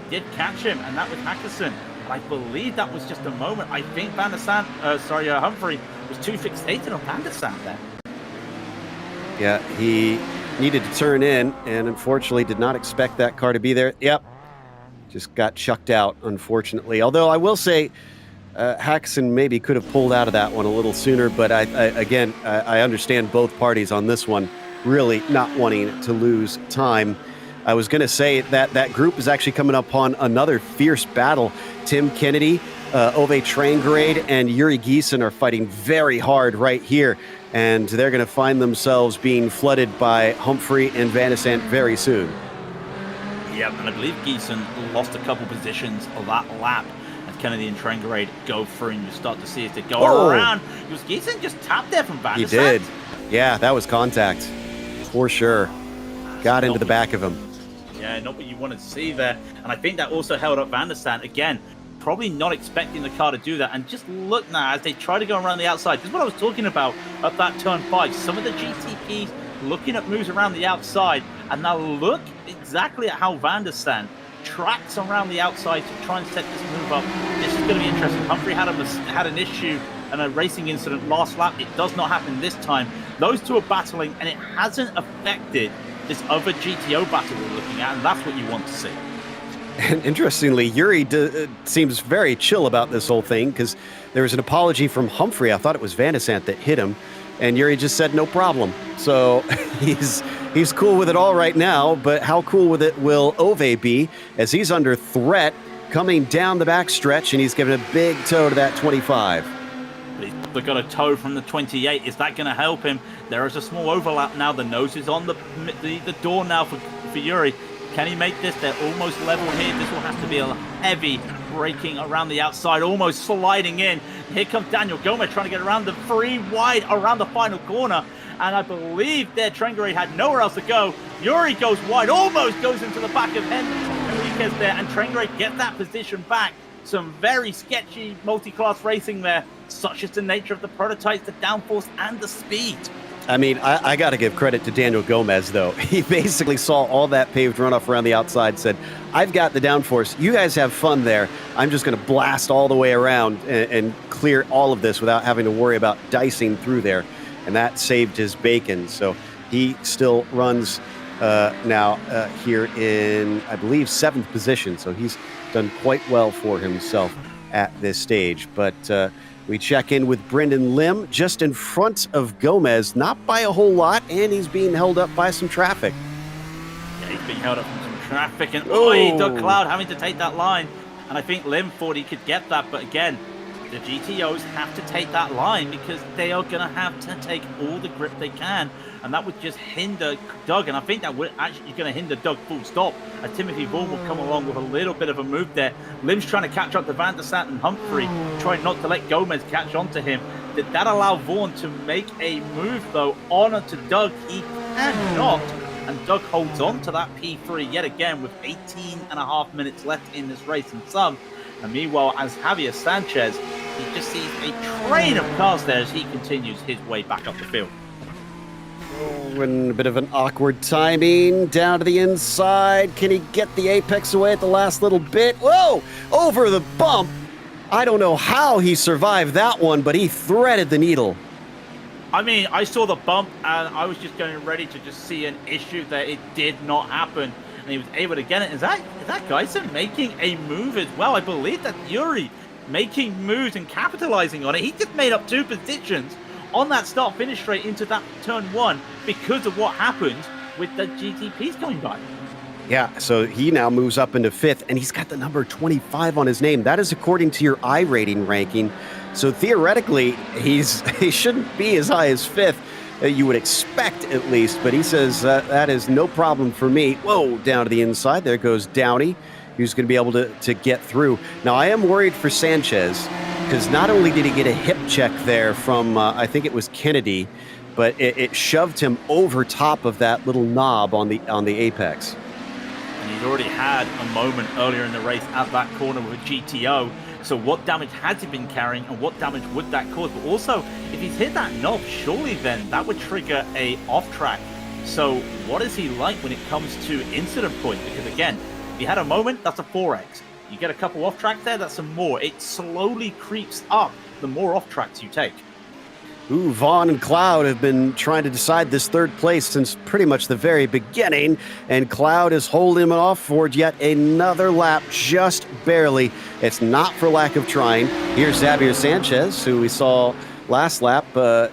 did catch him, and that was Hackerson. I believe that was just a moment. I think Humphrey was too fixated on Van der Sant there. Yeah, he needed to turn in, and unfortunately did not expect that car to be there. Yep, just got chucked out, unfortunately. Although I will say, Haxon maybe could have pulled out of that one a little sooner, but I understand both parties on this one really not wanting to lose time. I was going to say that group is actually coming up on another fierce battle. Tim Kennedy Ove Trangrade and Yuri Giesen are fighting very hard right here, and they're going to find themselves being flooded by Humphrey and Van de Sant very soon. Yeah, and I believe Giesen lost a couple positions of that lap as Kennedy and Trangrade go through, and you start to see as they go around. Was Giesen just tapped there from Van de Sant? He did. Yeah, that was contact for sure. Got into the back of him. Yeah, not what you want to see there. And I think that also held up Van de Sant. Again, probably not expecting the car to do that. And just look now as they try to go around the outside. This is what I was talking about at that turn 5. Some of the GTPs looking at moves around the outside. And now look exactly at how Van de Sant tracks around the outside to try and set this move up. This is going to be interesting. Humphrey had an issue and a racing incident last lap. It does not happen this time. Those two are battling, and it hasn't affected this other GTO battle we're looking at, and that's what you want to see. And interestingly, Yuri seems very chill about this whole thing, because there was an apology from Humphrey. I thought it was Van de Sant that hit him, and Yuri just said no problem. So he's cool with it all right now, but how cool with it will Ove be as he's under threat coming down the back stretch, and he's giving a big toe to that 25. They've got a toe from the 28. Is that going to help him? There is a small overlap now. The nose is on the door now for Yuri. Can he make this? They're almost level here. This will have to be a heavy braking around the outside, almost sliding in. Here comes Daniel Gomez trying to get around the 3 wide around the final corner. And I believe their Trangrade had nowhere else to go. Yuri goes wide, almost goes into the back of Enriquez there, and Trangrade gets that position back. Some very sketchy multi-class racing there, such as the nature of the prototypes, the downforce, and the speed. I mean, I got to give credit to Daniel Gomez, though. He basically saw all that paved runoff around the outside, said, I've got the downforce. You guys have fun there. I'm just going to blast all the way around and clear all of this without having to worry about dicing through there. And that saved his bacon. So he still runs now here in, I believe, 7th position. So he's done quite well for himself at this stage. But we check in with Brendan Lim just in front of Gomez, not by a whole lot, and he's being held up by some traffic. Yeah, he's being held up from some traffic, and Doug Cloud having to take that line. And I think Lim thought he could get that, but again, the GTOs have to take that line because they are going to have to take all the grip they can, and that would just hinder Doug, and I think that would actually going to hinder Doug full stop, as Timothy Vaughan will come along with a little bit of a move there. Lim's trying to catch up to Van de Sant and Humphrey, trying not to let Gomez catch on to him. Did that allow Vaughan to make a move, though, on to Doug? He cannot, and Doug holds on to that P3 yet again with 18.5 minutes left in this race and some. And meanwhile, as Javier Sanchez, he just sees a train of cars there as he continues his way back up the field. Oh, and a bit of an awkward timing down to the inside. Can he get the apex away at the last little bit? Whoa! Over the bump. I don't know how he survived that one, but he threaded the needle. I mean, I saw the bump, and I was just getting ready to just see an issue that it did not happen. And he was able to get it. Is that Geisen making a move as well? I believe that Yuri making moves and capitalizing on it. He just made up 2 positions on that start-finish straight into that turn 1 because of what happened with the GTPs going by. Yeah, so he now moves up into 5th, and he's got the number 25 on his name. That is according to your iRating ranking. So theoretically, he shouldn't be as high as 5th. You would expect, at least, but he says that is no problem for me. Whoa, down to the inside. There goes Downey, who's going to be able to get through. Now, I am worried for Sanchez, because not only did he get a hip check there from, I think it was Kennedy, but it shoved him over top of that little knob on the apex. And he'd already had a moment earlier in the race at that corner with a GTO. So what damage has he been carrying, and what damage would that cause? But also, if he's hit that knob, surely then that would trigger a off-track. So what is he like when it comes to incident point? Because again, if you had a moment, that's a 4x. You get a couple off-tracks there, that's some more. It slowly creeps up the more off-tracks you take. Ooh, Vaughn and Cloud have been trying to decide this 3rd place since pretty much the very beginning, and Cloud is holding him off for yet another lap, just barely. It's not for lack of trying. Here's Xavier Sanchez, who we saw last lap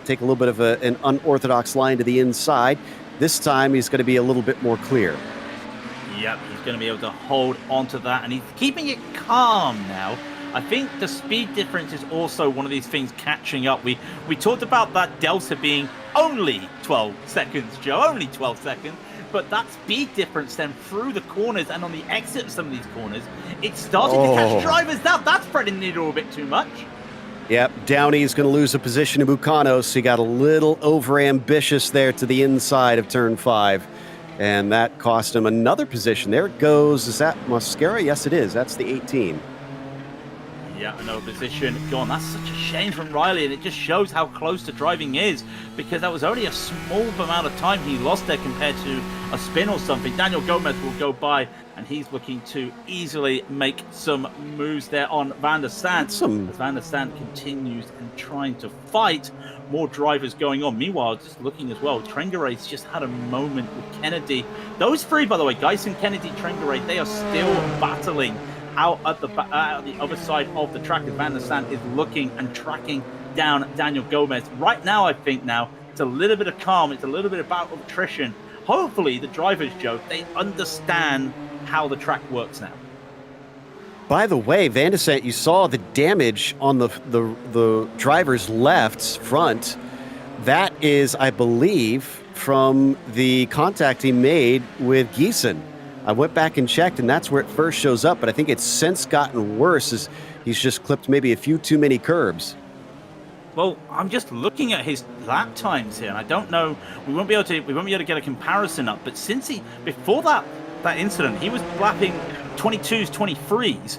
take a little bit of an unorthodox line to the inside. This time he's going to be a little bit more clear. Yep, he's going to be able to hold onto that, and he's keeping it calm now. I think the speed difference is also one of these things catching up. We talked about that delta being only 12 seconds, Joe, only 12 seconds. But that speed difference then through the corners and on the exit of some of these corners, it's starting to catch drivers down. That's spreading the needle a bit too much. Yep, Downey's going to lose a position to Bucanos. He got a little overambitious there to the inside of turn 5, and that cost him another position. There it goes. Is that Mosquera? Yes, it is. That's the 18. Yeah, another position gone. That's such a shame from Riley, and it just shows how close to driving is, because that was only a small amount of time he lost there compared to a spin or something. Daniel Gomez will go by, and he's looking to easily make some moves there on Van der Sande. As Van der Sande continues and trying to fight, more drivers going on. Meanwhile, just looking as well, Trengare's just had a moment with Kennedy. Those three, by the way, Geisen, Kennedy, Trengare, they are still battling out at the other side of the track, as Van der Sande is looking and tracking down Daniel Gomez. Right now, I think it's a little bit of calm. It's a little bit about attrition. Hopefully, the drivers, Joe, they understand how the track works now. By the way, Van der Sande, you saw the damage on the driver's left front. That is, I believe, from the contact he made with Geisen. I went back and checked, and that's where it first shows up, but I think it's since gotten worse as he's just clipped maybe a few too many curbs. Well, I'm just looking at his lap times here, and I don't know. We won't be able to get a comparison up. But before that incident, he was lapping 22s, 23s.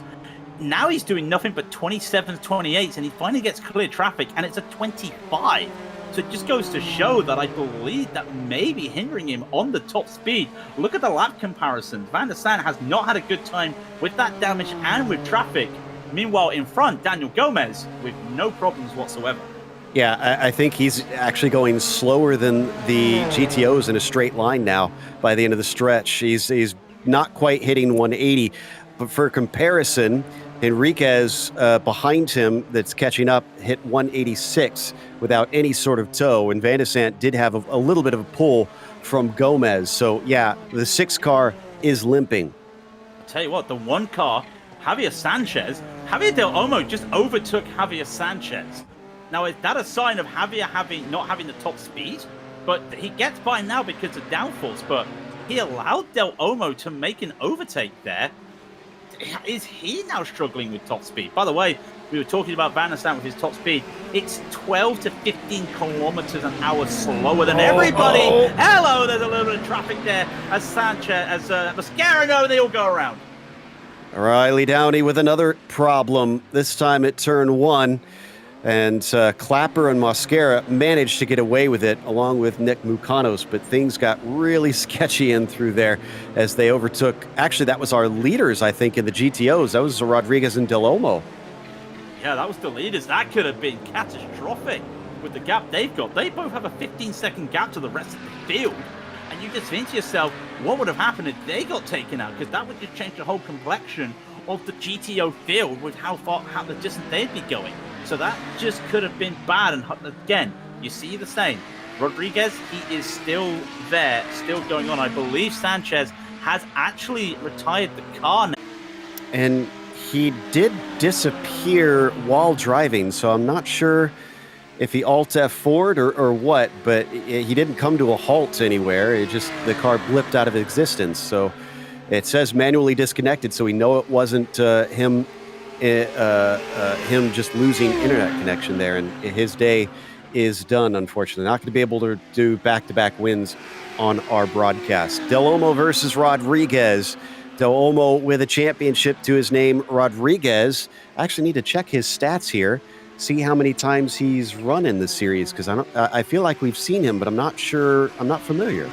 Now he's doing nothing but 27s, 28s, and he finally gets clear traffic, and it's a 25. So it just goes to show that I believe that may be hindering him on the top speed. Look at the lap comparisons. Van der Sande has not had a good time with that damage and with traffic. Meanwhile, in front, Daniel Gomez with no problems whatsoever. Yeah, I think he's actually going slower than the GTOs in a straight line now by the end of the stretch. He's not quite hitting 180, but for comparison, Enriquez behind him that's catching up hit 186 without any sort of tow, and Van der Sande did have a little bit of a pull from Gomez. So yeah, the 6 car is limping. I'll tell you what, the 1 car, Javier Del Olmo just overtook Javier Sanchez. Now, is that a sign of Javier not having the top speed? But he gets by now because of downforce, but he allowed Del Olmo to make an overtake there. Is he now struggling with top speed? By the way, we were talking about Van der Sande with his top speed. It's 12 to 15 kilometers an hour slower than everybody. Hello, there's a little bit of traffic there as Mascaro, they all go around. Riley Downey with another problem, this time at turn 1. And Clapper and Mosquera managed to get away with it, along with Nick Mucanos, but things got really sketchy in through there as they overtook. Actually, that was our leaders, I think, in the GTOs. That was Rodriguez and Del Olmo. Yeah, that was the leaders. That could have been catastrophic with the gap they've got. They both have a 15-second gap to the rest of the field. And you just think to yourself, what would have happened if they got taken out? Because that would just change the whole complexion of the GTO field with how the distance they'd be going. So that just could have been bad. And again, you see the same. Rodriguez, he is still there, still going on. I believe Sanchez has actually retired the car now. And he did disappear while driving, so I'm not sure if he alt F4'd or what, but he didn't come to a halt anywhere. The car blipped out of existence. So it says manually disconnected, so we know it wasn't him just losing internet connection there, and his day is done, unfortunately. Not going to be able to do back-to-back wins on our broadcast. Del Olmo versus Rodriguez. Del Olmo with a championship to his name. Rodriguez, I actually need to check his stats here, see how many times he's run in this series, because I feel like we've seen him, but I'm not sure, I'm not familiar.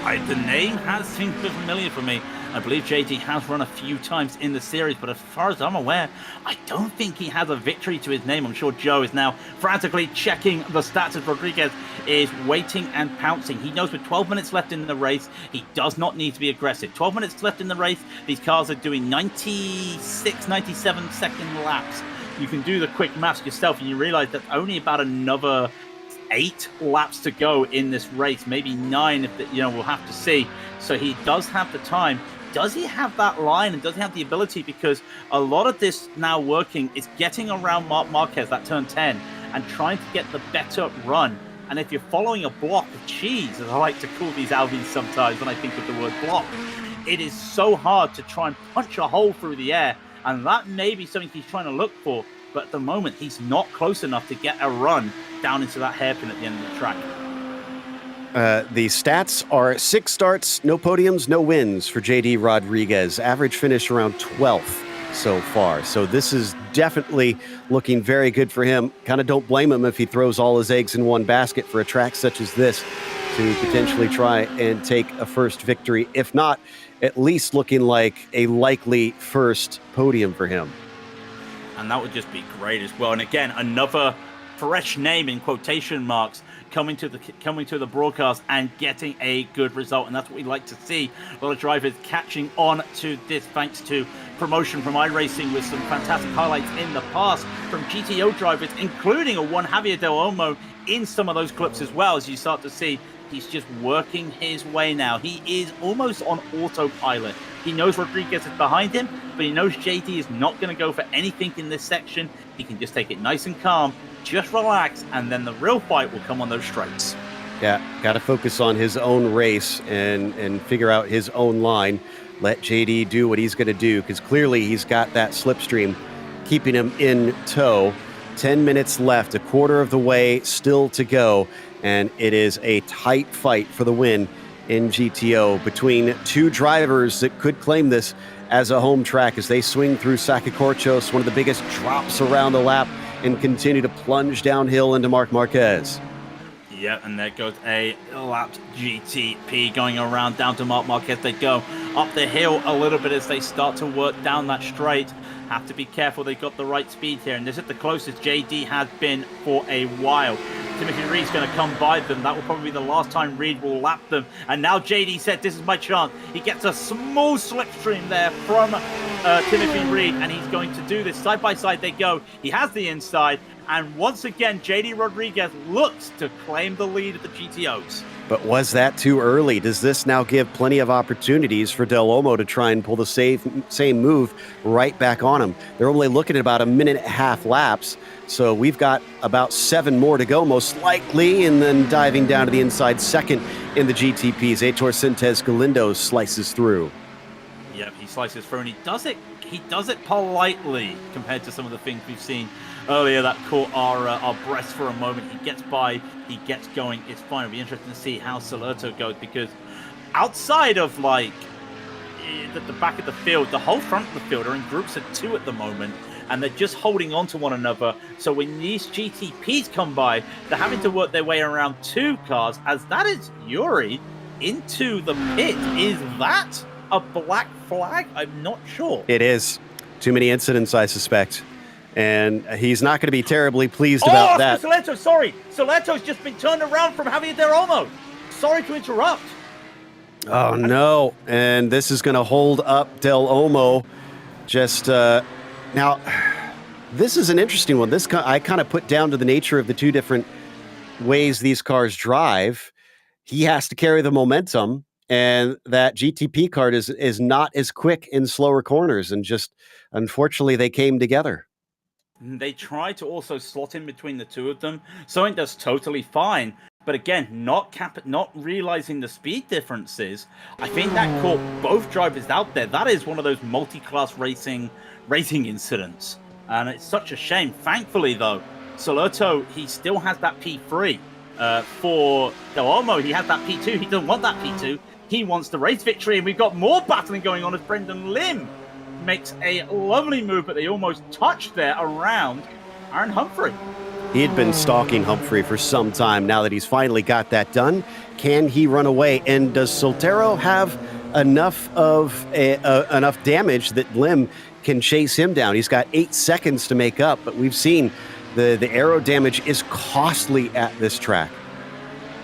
The name has seemed a bit familiar for me. I believe JT has run a few times in the series, but as far as I'm aware, I don't think he has a victory to his name. I'm sure Joe is now frantically checking the stats as Rodriguez is waiting and pouncing. He knows with 12 minutes left in the race, he does not need to be aggressive. 12 minutes left in the race, these cars are doing 96, 97 second laps. You can do the quick maths yourself and you realize that only about another 8 laps to go in this race, maybe 9 if we'll have to see. So he does have the time. does he have that line and does he have the ability? Because a lot of this now working is getting around Marc Marquez, that turn 10, and trying to get the better run. And if you're following a block of cheese, as I like to call these Alvins sometimes when I think of the word block, it is so hard to try and punch a hole through the air. And that may be something he's trying to look for. But at the moment, he's not close enough to get a run down into that hairpin at the end of the track. The stats are 6 starts, no podiums, no wins for JD Rodriguez. Average finish around 12th so far. So this is definitely looking very good for him. Kind of don't blame him if he throws all his eggs in one basket for a track such as this to potentially try and take a first victory. If not, at least looking like a likely first podium for him. And that would just be great as well. And again, another fresh name in quotation marks coming to the broadcast and getting a good result. And that's what we like to see. A lot of drivers catching on to this thanks to promotion from iRacing with some fantastic highlights in the past from GTO drivers, including a one Javier Del Olmo in some of those clips as well, as you start to see he's just working his way now. He is almost on autopilot. He knows Rodriguez is behind him, but he knows JD is not going to go for anything in this section. He can just take it nice and calm, just relax, and then the real fight will come on those straights. Yeah, got to focus on his own race and figure out his own line. Let JD do what he's going to do, because clearly he's got that slipstream keeping him in tow. 10 minutes left, a quarter of the way still to go, and it is a tight fight for the win in GTO between two drivers that could claim this as a home track as they swing through Sacacorchos, one of the biggest drops around the lap, and continue to plunge downhill into Marc Marquez. Yeah, and there goes a lapped GTP going around down to Marc Marquez. They go up the hill a little bit as they start to work down that straight. Have to be careful they've got the right speed here, and this is the closest JD has been for a while. Timothy Reed's going to come by them. That will probably be the last time Reed will lap them. And now JD said, this is my chance. He gets a small slipstream there from Timothy Reed, and he's going to do this. Side by side they go. He has the inside. And once again, JD Rodriguez looks to claim the lead of the GTOs. But was that too early? Does this now give plenty of opportunities for Del Olmo to try and pull the same move right back on him? They're only looking at about a minute and a half laps, so we've got about 7 more to go, most likely, and then diving down to the inside second in the GTPs. Aitor Sintes Galindo slices through. Yep, he slices through, and he does it politely compared to some of the things we've seen earlier that caught our breaths for a moment. He gets by, he gets going, it's fine. It'll be interesting to see how Salerto goes, because outside of like the back of the field, the whole front of the field are in groups of 2 at the moment, and they're just holding on to one another. So when these GTPs come by, they're having to work their way around 2 cars, as that is Yuri into the pit. Is that a black flag? I'm not sure. It is. Too many incidents, I suspect. And he's not going to be terribly pleased about that. Salerto, sorry. Salerto's just been turned around from Javier Del Olmo. Sorry to interrupt. Oh, no. And this is going to hold up Del Olmo. Just, now, this is an interesting one. This I kind of put down to the nature of the 2 different ways these cars drive. He has to carry the momentum, and that GTP car is not as quick in slower corners, and just, unfortunately, they came together. They try to also slot in between the 2 of them. Something that's totally fine. But again, not realizing the speed differences. I think that caught both drivers out there. That is one of those multi-class racing incidents. And it's such a shame. Thankfully, though, Salerto, he still has that P3. For Del Olmo, he has that P2. He doesn't want that P2. He wants the race victory. And we've got more battling going on as Brendan Lim makes a lovely move, but they almost touched there around Aaron Humphrey. He had been stalking Humphrey for some time. Now that he's finally got that done, can he run away? And does Soltero have enough damage that Lim can chase him down? He's got 8 seconds to make up, but we've seen the aero damage is costly at this track.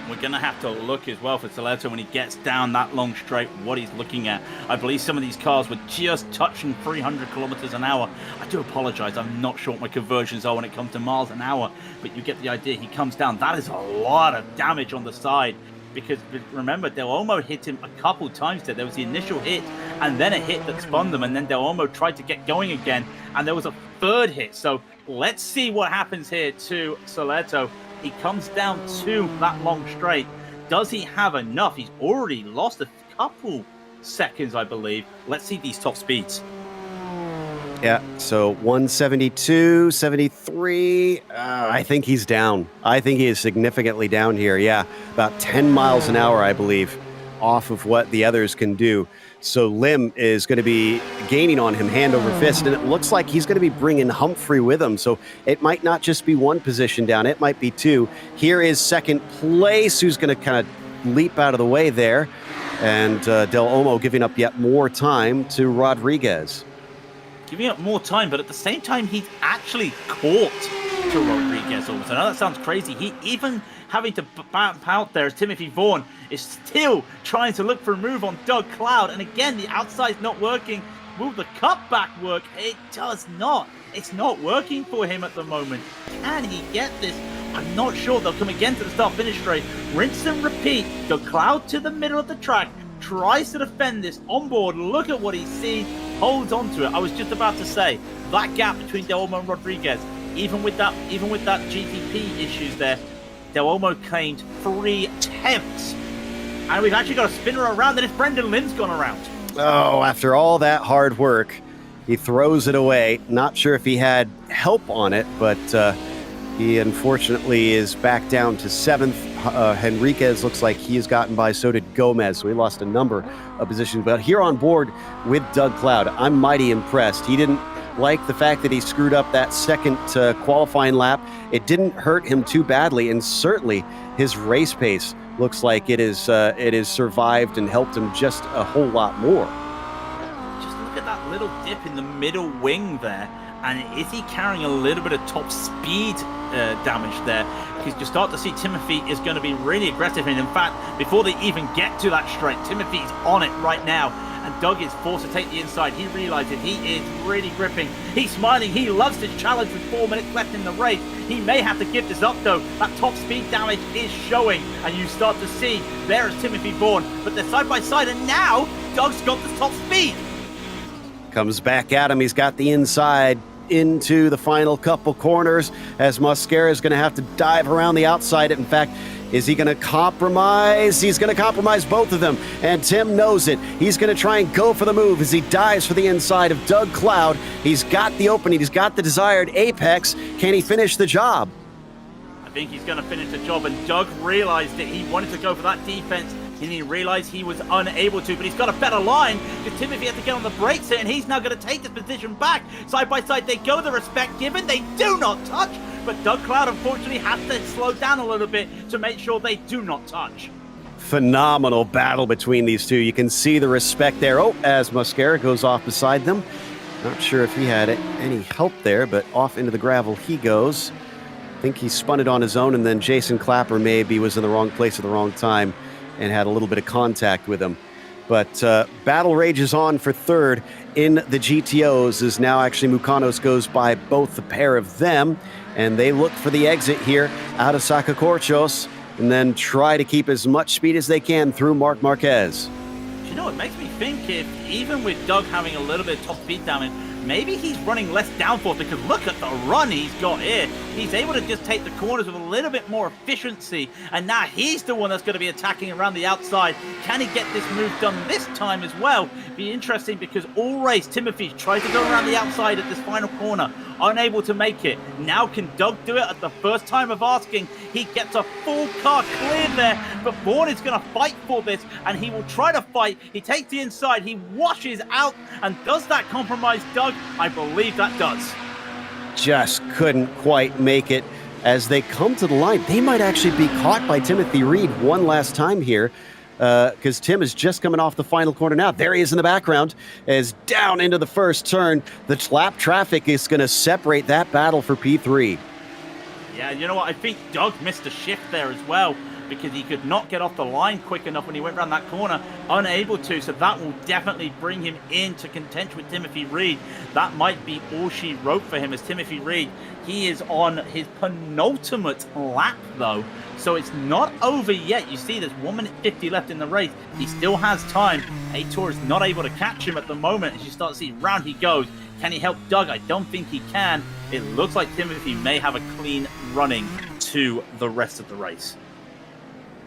We're going to have to look as well for Salerto when he gets down that long straight, what he's looking at. I believe some of these cars were just touching 300 kilometers an hour. I do apologize. I'm not sure what my conversions are when it comes to miles an hour, but you get the idea. He comes down. That is a lot of damage on the side, because remember, Del Olmo hit him a couple times there. There was the initial hit, and then a hit that spun them, and then Del Olmo tried to get going again, and there was a third hit. So let's see what happens here to Solerto. He comes down to that long straight. Does he have enough? He's already lost a couple seconds, I believe. Let's see these top speeds. Yeah, so 172, 73. I think he's down. I think he is significantly down here. Yeah, about 10 miles an hour, I believe, off of what the others can do. So Lim is going to be gaining on him hand over fist, and it looks like he's going to be bringing Humphrey with him. So it might not just be one position down, it might be two. Here is second place, who's going to kind of leap out of the way there. And Del Olmo giving up yet more time to Rodriguez. Giving up more time, but at the same time, he's actually caught to Rodriguez almost. I know that sounds crazy. He even having to bump out there as Timothy Vaughan is still trying to look for a move on Doug Cloud. And again, the outside's not working. Will the cutback work? It does not. It's not working for him at the moment. Can he get this? I'm not sure. They'll come again to the start-finish straight. Rinse and repeat. Doug Cloud to the middle of the track. Tries to defend this on board. Look at what he sees. Holds on to it. I was just about to say that gap between Del Olmo and Rodriguez, even with that GTP issues there, Del Olmo claimed 3 tenths, and we've actually got a spinner around, and it's Brendan Lim's gone around. Oh, after all that hard work, he throws it away. Not sure if he had help on it, but he unfortunately is back down to 7th. Henriquez looks like he has gotten by, so did Gomez, so he lost a number of positions. But here on board with Doug Cloud, I'm mighty impressed. He didn't like the fact that he screwed up that second qualifying lap. It didn't hurt him too badly, and certainly his race pace looks like it is survived and helped him just a whole lot more. Just look at that little dip in the middle wing there. And is he carrying a little bit of top speed damage there? Because you start to see Timothy is going to be really aggressive. And in fact, before they even get to that straight, Timothy's on it right now. And Doug is forced to take the inside. He realizes he is really gripping. He's smiling. He loves this challenge with 4 minutes left in the race. He may have to give this up, though. That top speed damage is showing. And you start to see there is Timothy Vaughan. But they're side by side. And now Doug's got this top speed. Comes back at him. He's got the inside into the final couple corners as Mosquera is going to have to dive around the outside. In fact, is he going to compromise? He's going to compromise both of them, and Tim knows it. He's going to try and go for the move as he dives for the inside of Doug Cloud. He's got the opening. He's got the desired apex. Can he finish the job? I think he's going to finish the job, and Doug realized that he wanted to go for that defense, and he realized he was unable to, but he's got a better line because Timothy had to get on the brakes here, and he's now going to take this position back. Side by side they go, the respect given, they do not touch, but Doug Cloud unfortunately has to slow down a little bit to make sure they do not touch. Phenomenal battle between these two. You can see the respect there. Oh, as Mosquera goes off beside them. Not sure if he had any help there, but off into the gravel he goes. I think he spun it on his own, and then Jason Clapper maybe was in the wrong place at the wrong time and had a little bit of contact with him. But battle rages on for third in the GTOs as now actually Mukanos goes by both the pair of them, and they look for the exit here out of Sacacorchos and then try to keep as much speed as they can through Marc Marquez. You know, it makes me think if even with Doug having a little bit of top speed damage, maybe he's running less downforce, because look at the run he's got here. He's able to just take the corners with a little bit more efficiency, and now he's the one that's going to be attacking around the outside. Can he get this move done this time as well? Be interesting, because all race Timothy tried to go around the outside at this final corner, unable to make it. Now can Doug do it at the first time of asking? He gets a full car clear there, but Vaughan is going to fight for this, and he will try to fight. He takes the inside, he washes out, and does that compromise Doug? I believe that does. Just couldn't quite make it as they come to the line. They might actually be caught by Timothy Reed one last time here, because Tim is just coming off the final corner now. There he is in the background, as down into the first turn. The lap traffic is going to separate that battle for P3. Yeah, you know what? I think Doug missed a shift there as well. because he could not get off the line quick enough when he went around that corner, unable to. So that will definitely bring him into contention with Timothy Reed. That might be all she wrote for him, as Timothy Reed, he is on his penultimate lap though. So it's not over yet. You see there's 1:50 left in the race. He still has time. Ator is not able to catch him at the moment. As you start to see, round he goes. Can he help Doug? I don't think he can. It looks like Timothy may have a clean running to the rest of the race.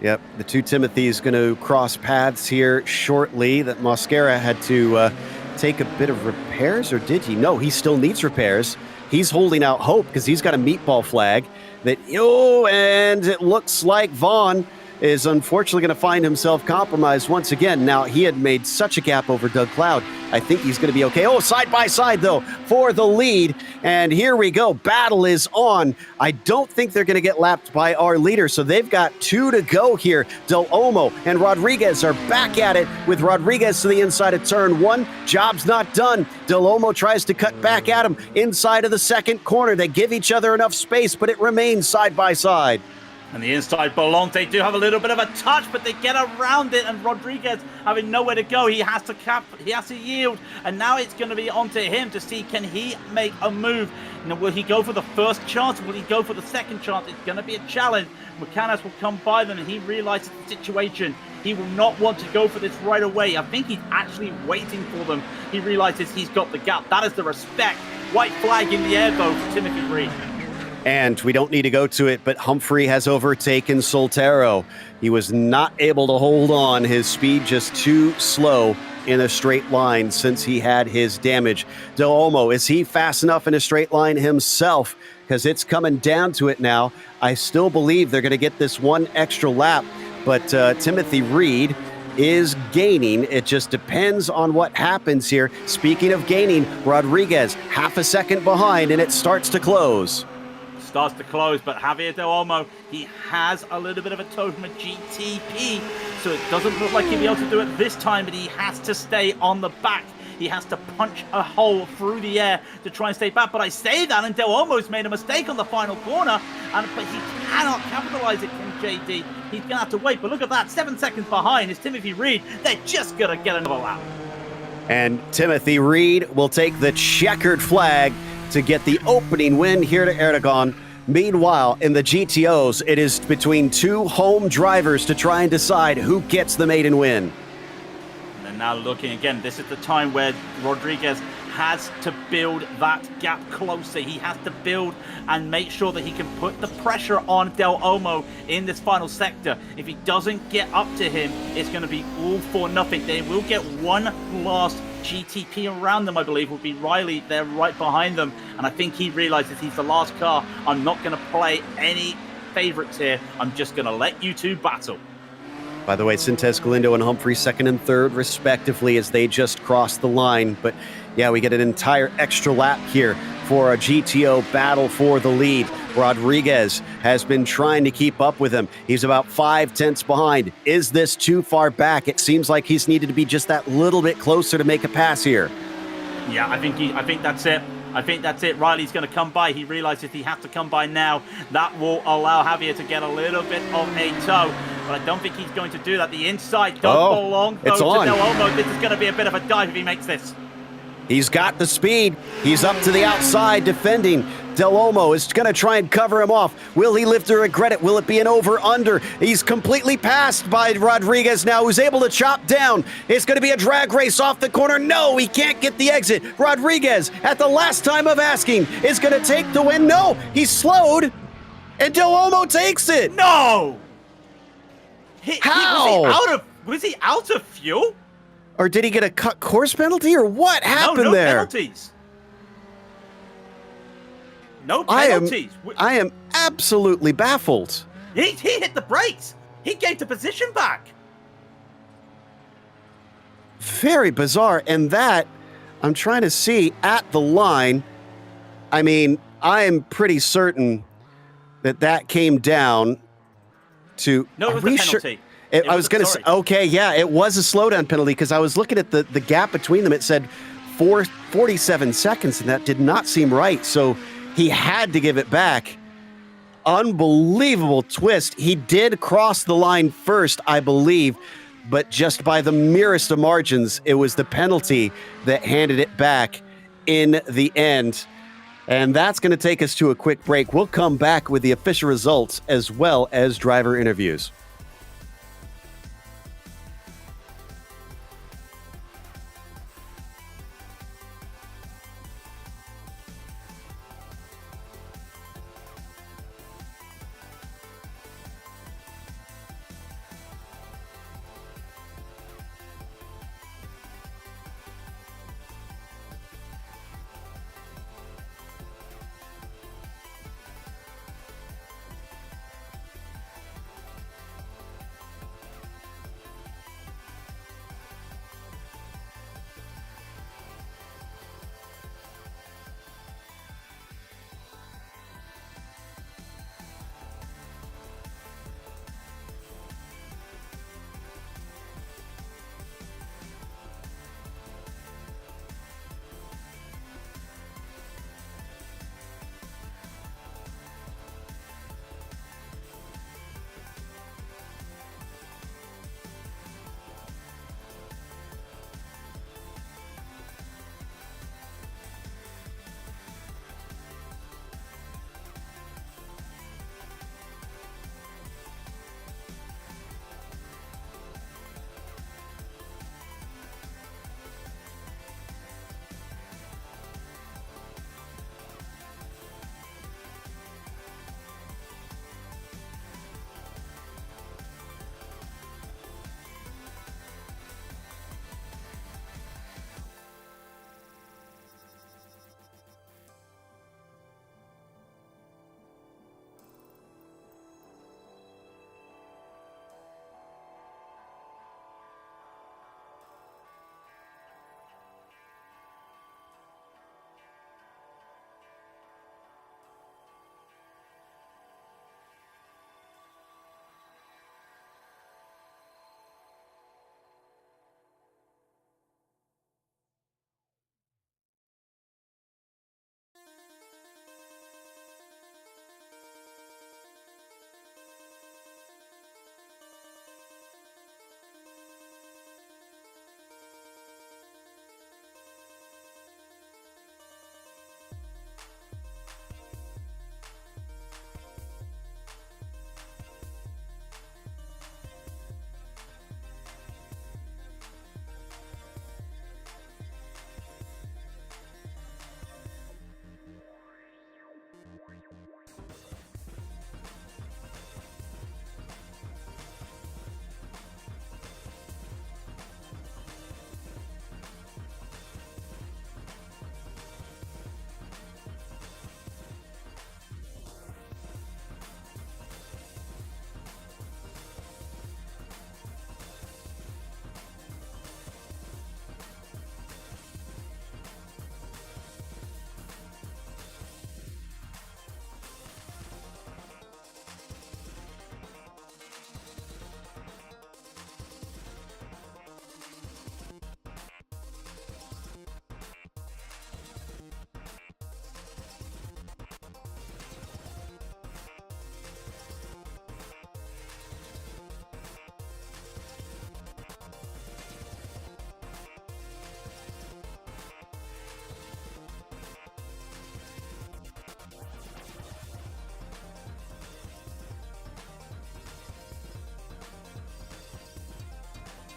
Yep, the two Timothys going to cross paths here shortly. That Mosquera had to take a bit of repairs, or did he? No, he still needs repairs. He's holding out hope because he's got a meatball flag. And it looks like Vaughn is unfortunately going to find himself compromised once again. Now, he had made such a gap over Doug Cloud. I think he's going to be okay. Oh, side by side, though, for the lead. And here we go. Battle is on. I don't think they're going to get lapped by our leader, so they've got 2 to go here. Del Olmo and Rodriguez are back at it, with Rodriguez to the inside of turn 1. Job's not done. Del Olmo tries to cut back at him inside of the second corner. They give each other enough space, but it remains side by side. And the inside Bolong, they do have a little bit of a touch, but they get around it, and Rodriguez having nowhere to go. He has to yield, and now it's going to be on to him to see, can he make a move? Now, will he go for the first chance? Will he go for the second chance? It's going to be a challenge. Mucanas will come by them, and he realizes the situation. He will not want to go for this right away. I think he's actually waiting for them. He realizes he's got the gap. That is the respect. White flag in the air, though, for Timothy Reed. And we don't need to go to it, but Humphrey has overtaken Soltero. He was not able to hold on. His speed just too slow in a straight line since he had his damage. Del Olmo, is he fast enough in a straight line himself? Because it's coming down to it now. I still believe they're going to get this one extra lap, but Timothy Reed is gaining. It just depends on what happens here. Speaking of gaining, Rodriguez half a second behind, and it starts to close. Starts to close, but Javier Del Olmo, he has a little bit of a toe from a GTP, so it doesn't look like he'll be able to do it this time, but he has to stay on the back. He has to punch a hole through the air to try and stay back. But I say that, and Del Olmo's made a mistake on the final corner, but he cannot capitalize it from JD. He's going to have to wait, but look at that, 7 seconds behind is Timothy Reed. They're just going to get another lap. And Timothy Reed will take the checkered flag to get the opening win here to Aragon. Meanwhile, in the GTOs, it is between 2 home drivers to try and decide who gets the maiden win. And they're now looking again. This is the time where Rodriguez has to build that gap closer. He has to build and make sure that he can put the pressure on Del Olmo in this final sector. If he doesn't get up to him, it's going to be all for nothing. They will get one last GTP around them, I believe, will be Riley. They're right behind them, and I think he realizes he's the last car. I'm not going to play any favorites here. I'm just going to let you two battle. By the way, Sintes Galindo and Humphrey second and third respectively as they just crossed the line. But yeah, we get an entire extra lap here for a GTO battle for the lead. Rodriguez has been trying to keep up with him. He's about 5/10 behind. Is this too far back? It seems like he's needed to be just that little bit closer to make a pass here. Yeah, I think that's it. I think that's it. Riley's going to come by. He realizes he has to come by now. That will allow Javier to get a little bit of a toe. But I don't think he's going to do that. The inside does belong though to Del Olmo. This is going to be a bit of a dive if he makes this. He's got the speed. He's up to the outside defending. Del Olmo is going to try and cover him off. Will he live to regret it? Will it be an over-under? He's completely passed by Rodriguez now, who's able to chop down. It's going to be a drag race off the corner. No, he can't get the exit. Rodriguez, at the last time of asking, is going to take the win. No, he's slowed, and Del Olmo takes it. No! How? Was he out of fuel? Or did he get a cut course penalty, or what happened there? No penalties. No penalties. I am absolutely baffled. He hit the brakes. He gave the position back. Very bizarre. And that, I'm trying to see at the line. I mean, I am pretty certain that came down to... No, it was a penalty. I was going to say, okay, yeah, it was a slowdown penalty because I was looking at the gap between them. It said 47 seconds, and that did not seem right. So he had to give it back. Unbelievable twist. He did cross the line first, I believe, but just by the merest of margins, it was the penalty that handed it back in the end. And that's going to take us to a quick break. We'll come back with the official results as well as driver interviews.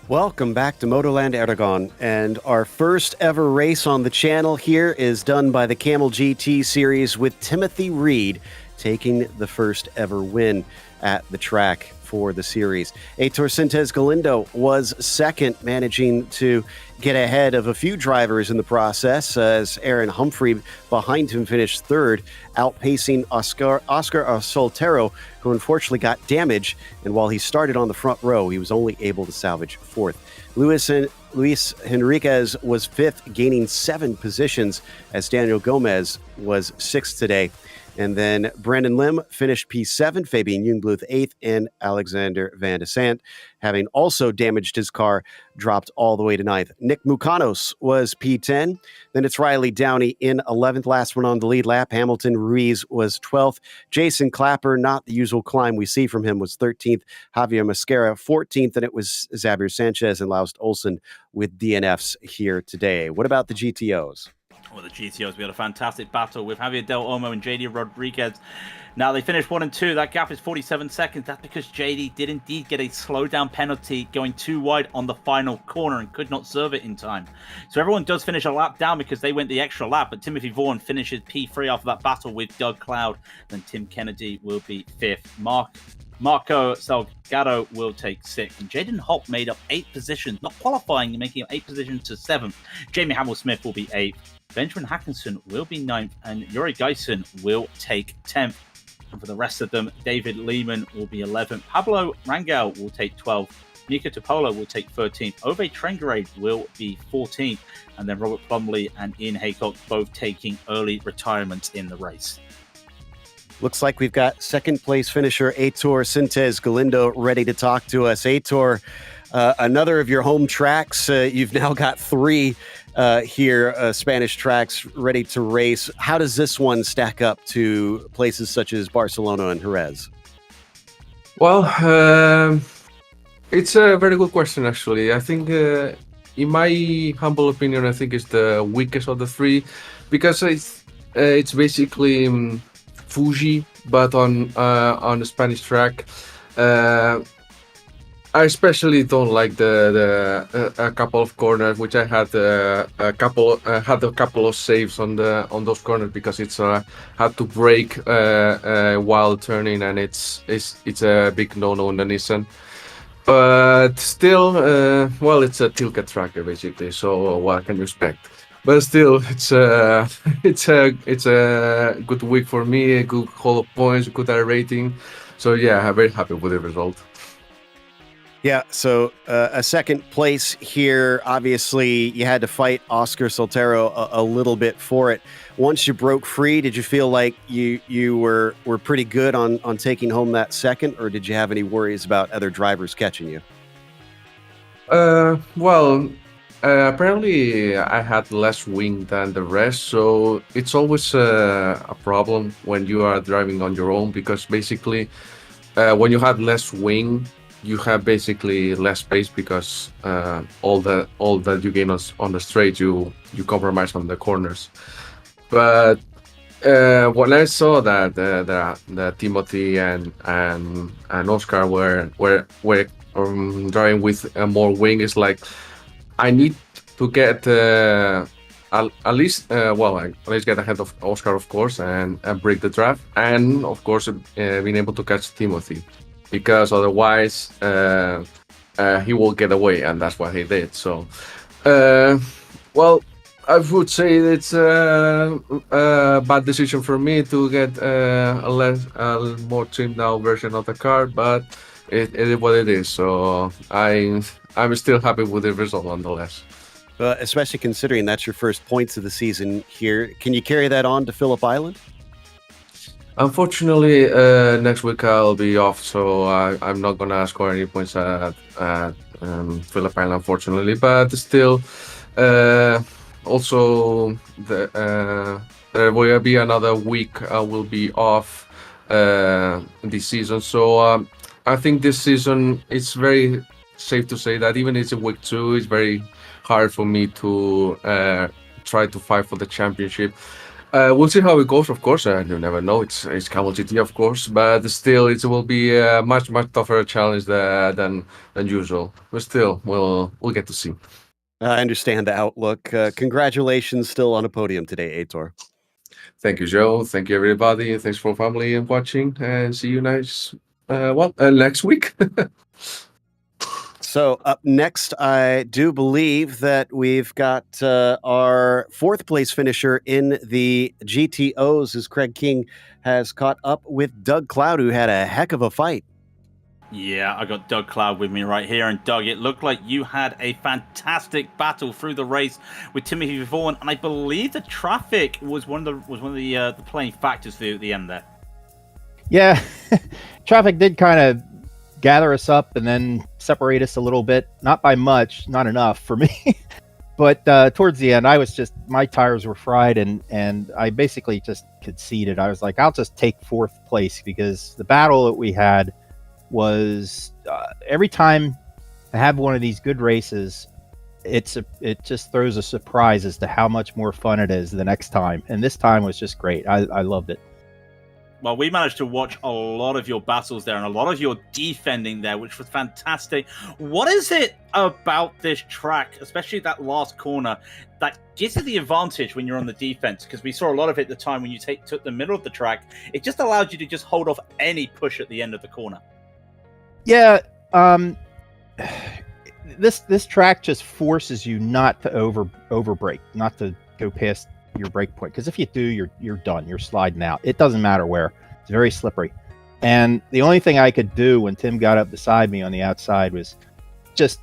Welcome back to Motorland Aragon, and our first ever race on the channel here is done by the Camel GT series with Timothy Reed taking the first ever win at the track for the series. Heitor Sintes Galindo was second, managing to get ahead of a few drivers in the process, as Aaron Humphrey behind him finished third, outpacing Oscar Soltero, who unfortunately got damaged, and while he started on the front row, he was only able to salvage fourth. Luis Henriquez was fifth, gaining 7 positions, as Daniel Gomez was sixth today. And then Brandon Lim finished P7, Fabian Jungbluth 8th, and Alexander Van de Sant, having also damaged his car, dropped all the way to 9th. Nick Mucanos was P10. Then it's Riley Downey in 11th, last one on the lead lap. Hamilton Ruiz was 12th. Jason Clapper, not the usual climb we see from him, was 13th. Javier Mascara, 14th, and it was Xavier Sanchez and Laust Olsen with DNFs here today. What about the GTOs? Well, the GTOs, we had a fantastic battle with Javier Del Olmo and JD Rodriguez. Now, they finished 1 and 2. That gap is 47 seconds. That's because JD did indeed get a slowdown penalty going too wide on the final corner and could not serve it in time. So everyone does finish a lap down because they went the extra lap, but Timothy Vaughan finishes P3 after that battle with Doug Cloud. Then Tim Kennedy will be 5th. Marco Salgado will take 6th. And Jaden Hopp made up 8 positions, not qualifying, making up 8 positions to 7th. Jamie Hamill-Smith will be 8th. Benjamin Hackinson will be 9th. And Yuri Geisen will take 10th. And for the rest of them, David Lehman will be 11th. Pablo Rangel will take 12th. Nico Topola will take 13th. Ove Trengerade will be 14th. And then Robert Plumley and Ian Haycock both taking early retirements in the race. Looks like we've got second place finisher Aitor Sintes Galindo ready to talk to us. Aitor, another of your home tracks. You've now got 3 here, Spanish tracks ready to race. How does this one stack up to places such as Barcelona and Jerez? Well, it's a very good question, actually. I think, in my humble opinion, I think it's the weakest of the 3 because it's basically Fuji, but on the Spanish track. I especially don't like the a couple of corners, which I had a couple of saves on those corners because it's had to brake while turning, and it's a big no-no in the Nissan. But still, well, it's a Tilke track basically. So what can you expect? But still, it's a good week for me. A good haul of points, good rating. So yeah, I'm very happy with the result. Yeah, so a second place here. Obviously, you had to fight Oscar Soltero a little bit for it. Once you broke free, did you feel like you were pretty good on taking home that second, or did you have any worries about other drivers catching you? Well, apparently I had less wing than the rest, so it's always a problem when you are driving on your own because basically when you have less wing, you have basically less space because all that you gain on the straight, you compromise on the corners. But when I saw that the Timothy and Oscar were driving with more wing, it's like I need to get at least get ahead of Oscar, of course, and break the draft, and of course being able to catch Timothy, because otherwise he will get away, and that's what he did. So, well, I would say it's a bad decision for me to get a more trimmed down version of the car, but it is what it is. So I'm still happy with the result nonetheless. Especially considering that's your first points of the season here. Can you carry that on to Phillip Island? Unfortunately, next week I'll be off, so I'm not gonna score any points at Phillip Island, unfortunately. But still, also there will be another week I will be off this season. So I think this season it's very safe to say that even if it's a week 2, it's very hard for me to try to fight for the championship. We'll see how it goes, of course. You never know. It's Camel GT, of course, but still, it will be a much tougher challenge than usual. But still, we'll get to see. I understand the outlook. Congratulations, still on a podium today, Aitor. Thank you, Joe. Thank you, everybody. Thanks for family and watching. And see you next week. So up next, I do believe that we've got our 4th place finisher in the GTOs as Craig King has caught up with Doug Cloud, who had a heck of a fight. Yeah, I got Doug Cloud with me right here. And Doug, it looked like you had a fantastic battle through the race with Timothy Vaughan, and I believe the traffic was one of the playing factors at the end there. Yeah, traffic did kind of gather us up and then separate us a little bit. Not by much, not enough for me. But towards the end, my tires were fried, and I basically just conceded. I was like, I'll just take fourth place, because the battle that we had was every time I have one of these good races, it just throws a surprise as to how much more fun it is the next time. And this time was just great. I loved it. Well, we managed to watch a lot of your battles there and a lot of your defending there, which was fantastic. What is it about this track, especially that last corner, that gives you the advantage when you're on the defense? Because we saw a lot of it at the time when you took the middle of the track. It just allowed you to just hold off any push at the end of the corner. Yeah, this track just forces you not to over brake, not to go past your brake point, because if you do, you're done. You're sliding out. It doesn't matter where. It's very slippery. And the only thing I could do when Tim got up beside me on the outside was just,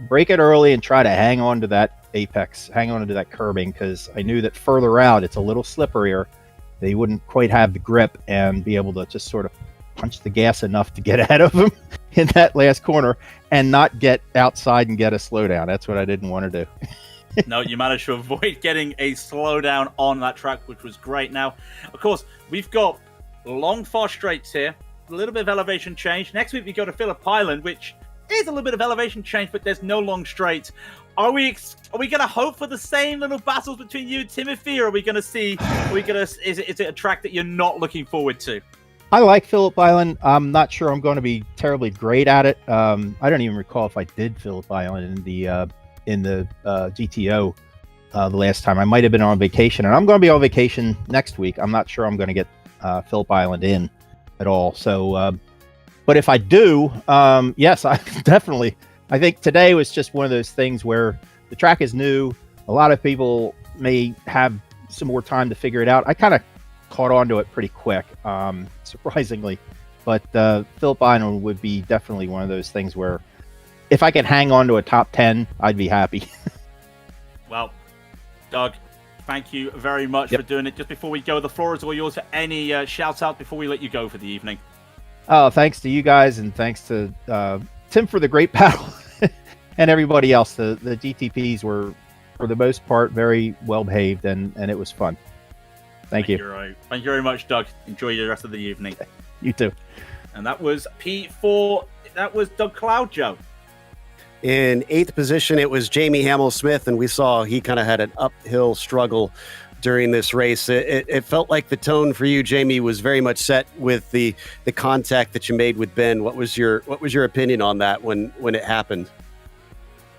brake it early and try to hang on to that apex, hang on to that curbing, because I knew that further out it's a little slipperier. They wouldn't quite have the grip and be able to just sort of punch the gas enough to get ahead of him in that last corner and not get outside and get a slowdown. That's what I didn't want to do. No, you managed to avoid getting a slowdown on that track, which was great. Now, of course, we've got long, far straights here, a little bit of elevation change. Next week, we go to Phillip Island, which is a little bit of elevation change, but there's no long straights. Are we going to hope for the same little battles between you and Timothy, or are we going to see? Is it a track that you're not looking forward to? I like Phillip Island. I'm not sure I'm going to be terribly great at it. I don't even recall if I did Phillip Island in the GTO the last time. I might have been on vacation, and I'm going to be on vacation next week. I'm not sure I'm going to get Phillip Island in at all. So, but if I do, yes, I definitely. I think today was just one of those things where the track is new. A lot of people may have some more time to figure it out. I kind of caught on to it pretty quick, surprisingly. But Phillip Island would be definitely one of those things where if I could hang on to a top 10, I'd be happy. Well, Doug, thank you very much for doing it. Just before we go, the floor is all yours for any shout out before we let you go for the evening. Oh, thanks to you guys, and thanks to Tim for the great battle and everybody else. The GTPs were, for the most part, very well behaved, and it was fun. Thank you. Thank you very much, Doug. Enjoy the rest of the evening. You too. And that was P4. That was Doug Cloud, Joe. In 8th position, it was Jamie Hamill-Smith, and we saw he kind of had an uphill struggle during this race. It felt like the tone for you, Jamie, was very much set with the contact that you made with Ben. What was your opinion on that when it happened?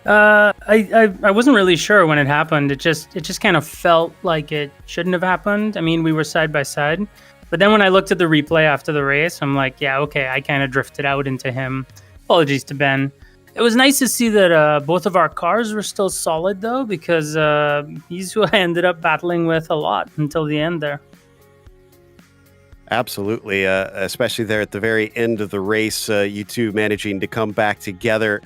I wasn't really sure when it happened. It just kind of felt like it shouldn't have happened. I mean, we were side by side, but then when I looked at the replay after the race, I'm like, yeah, okay, I kind of drifted out into him. Apologies to Ben. It was nice to see that both of our cars were still solid, though, because he's who I ended up battling with a lot until the end there. Absolutely, especially there at the very end of the race, you two managing to come back together.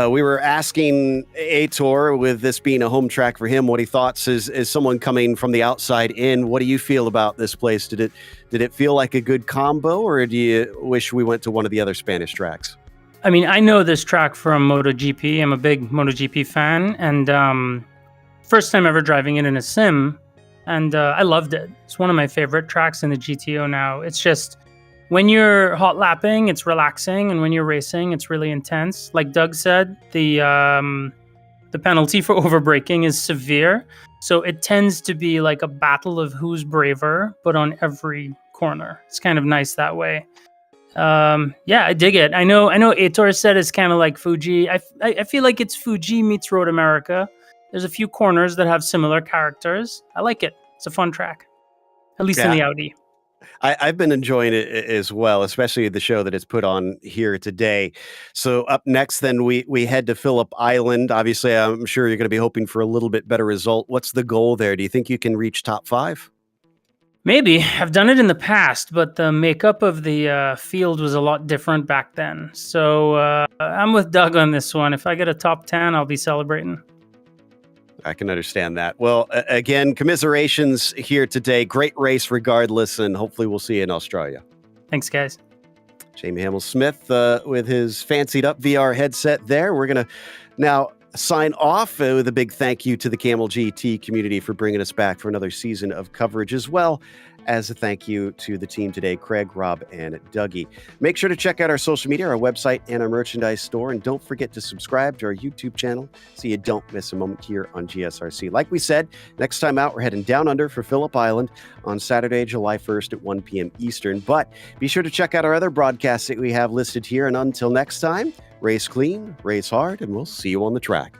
We were asking Aitor, with this being a home track for him, what he thought as someone coming from the outside in. What do you feel about this place? Did it feel like a good combo, or do you wish we went to one of the other Spanish tracks? I mean, I know this track from MotoGP. I'm a big MotoGP fan, and first time ever driving it in a sim, and I loved it. It's one of my favorite tracks in the GTO now. It's just, when you're hot lapping, it's relaxing, and when you're racing, it's really intense. Like Doug said, the penalty for overbraking is severe, so it tends to be like a battle of who's braver, but on every corner. It's kind of nice that way. Yeah, I dig it. I know Aitor said it's kind of like Fuji. I feel like it's Fuji meets Road America. There's a few corners that have similar characters. I like it. It's a fun track, at least in the Audi. I've been enjoying it as well, especially the show that it's put on here today. So up next, then we head to Phillip Island. Obviously, I'm sure you're going to be hoping for a little bit better result. What's the goal there? Do you think you can reach top 5? Maybe. I've done it in the past, but the makeup of the field was a lot different back then. So I'm with Doug on this one. If I get a top 10, I'll be celebrating. I can understand that. Well, again, commiserations here today. Great race regardless, and hopefully we'll see you in Australia. Thanks, guys. Jamie Hamill-Smith with his fancied up VR headset there. We're going to now sign off with a big thank you to the Camel GT community for bringing us back for another season of coverage, as well as a thank you to the team today, Craig, Rob, and Dougie. Make sure to check out our social media, our website, and our merchandise store. And don't forget to subscribe to our YouTube channel so you don't miss a moment here on GSRC. Like we said, next time out, we're heading down under for Phillip Island on Saturday, July 1st at 1 p.m. Eastern. But be sure to check out our other broadcasts that we have listed here. And until next time, race clean, race hard, and we'll see you on the track.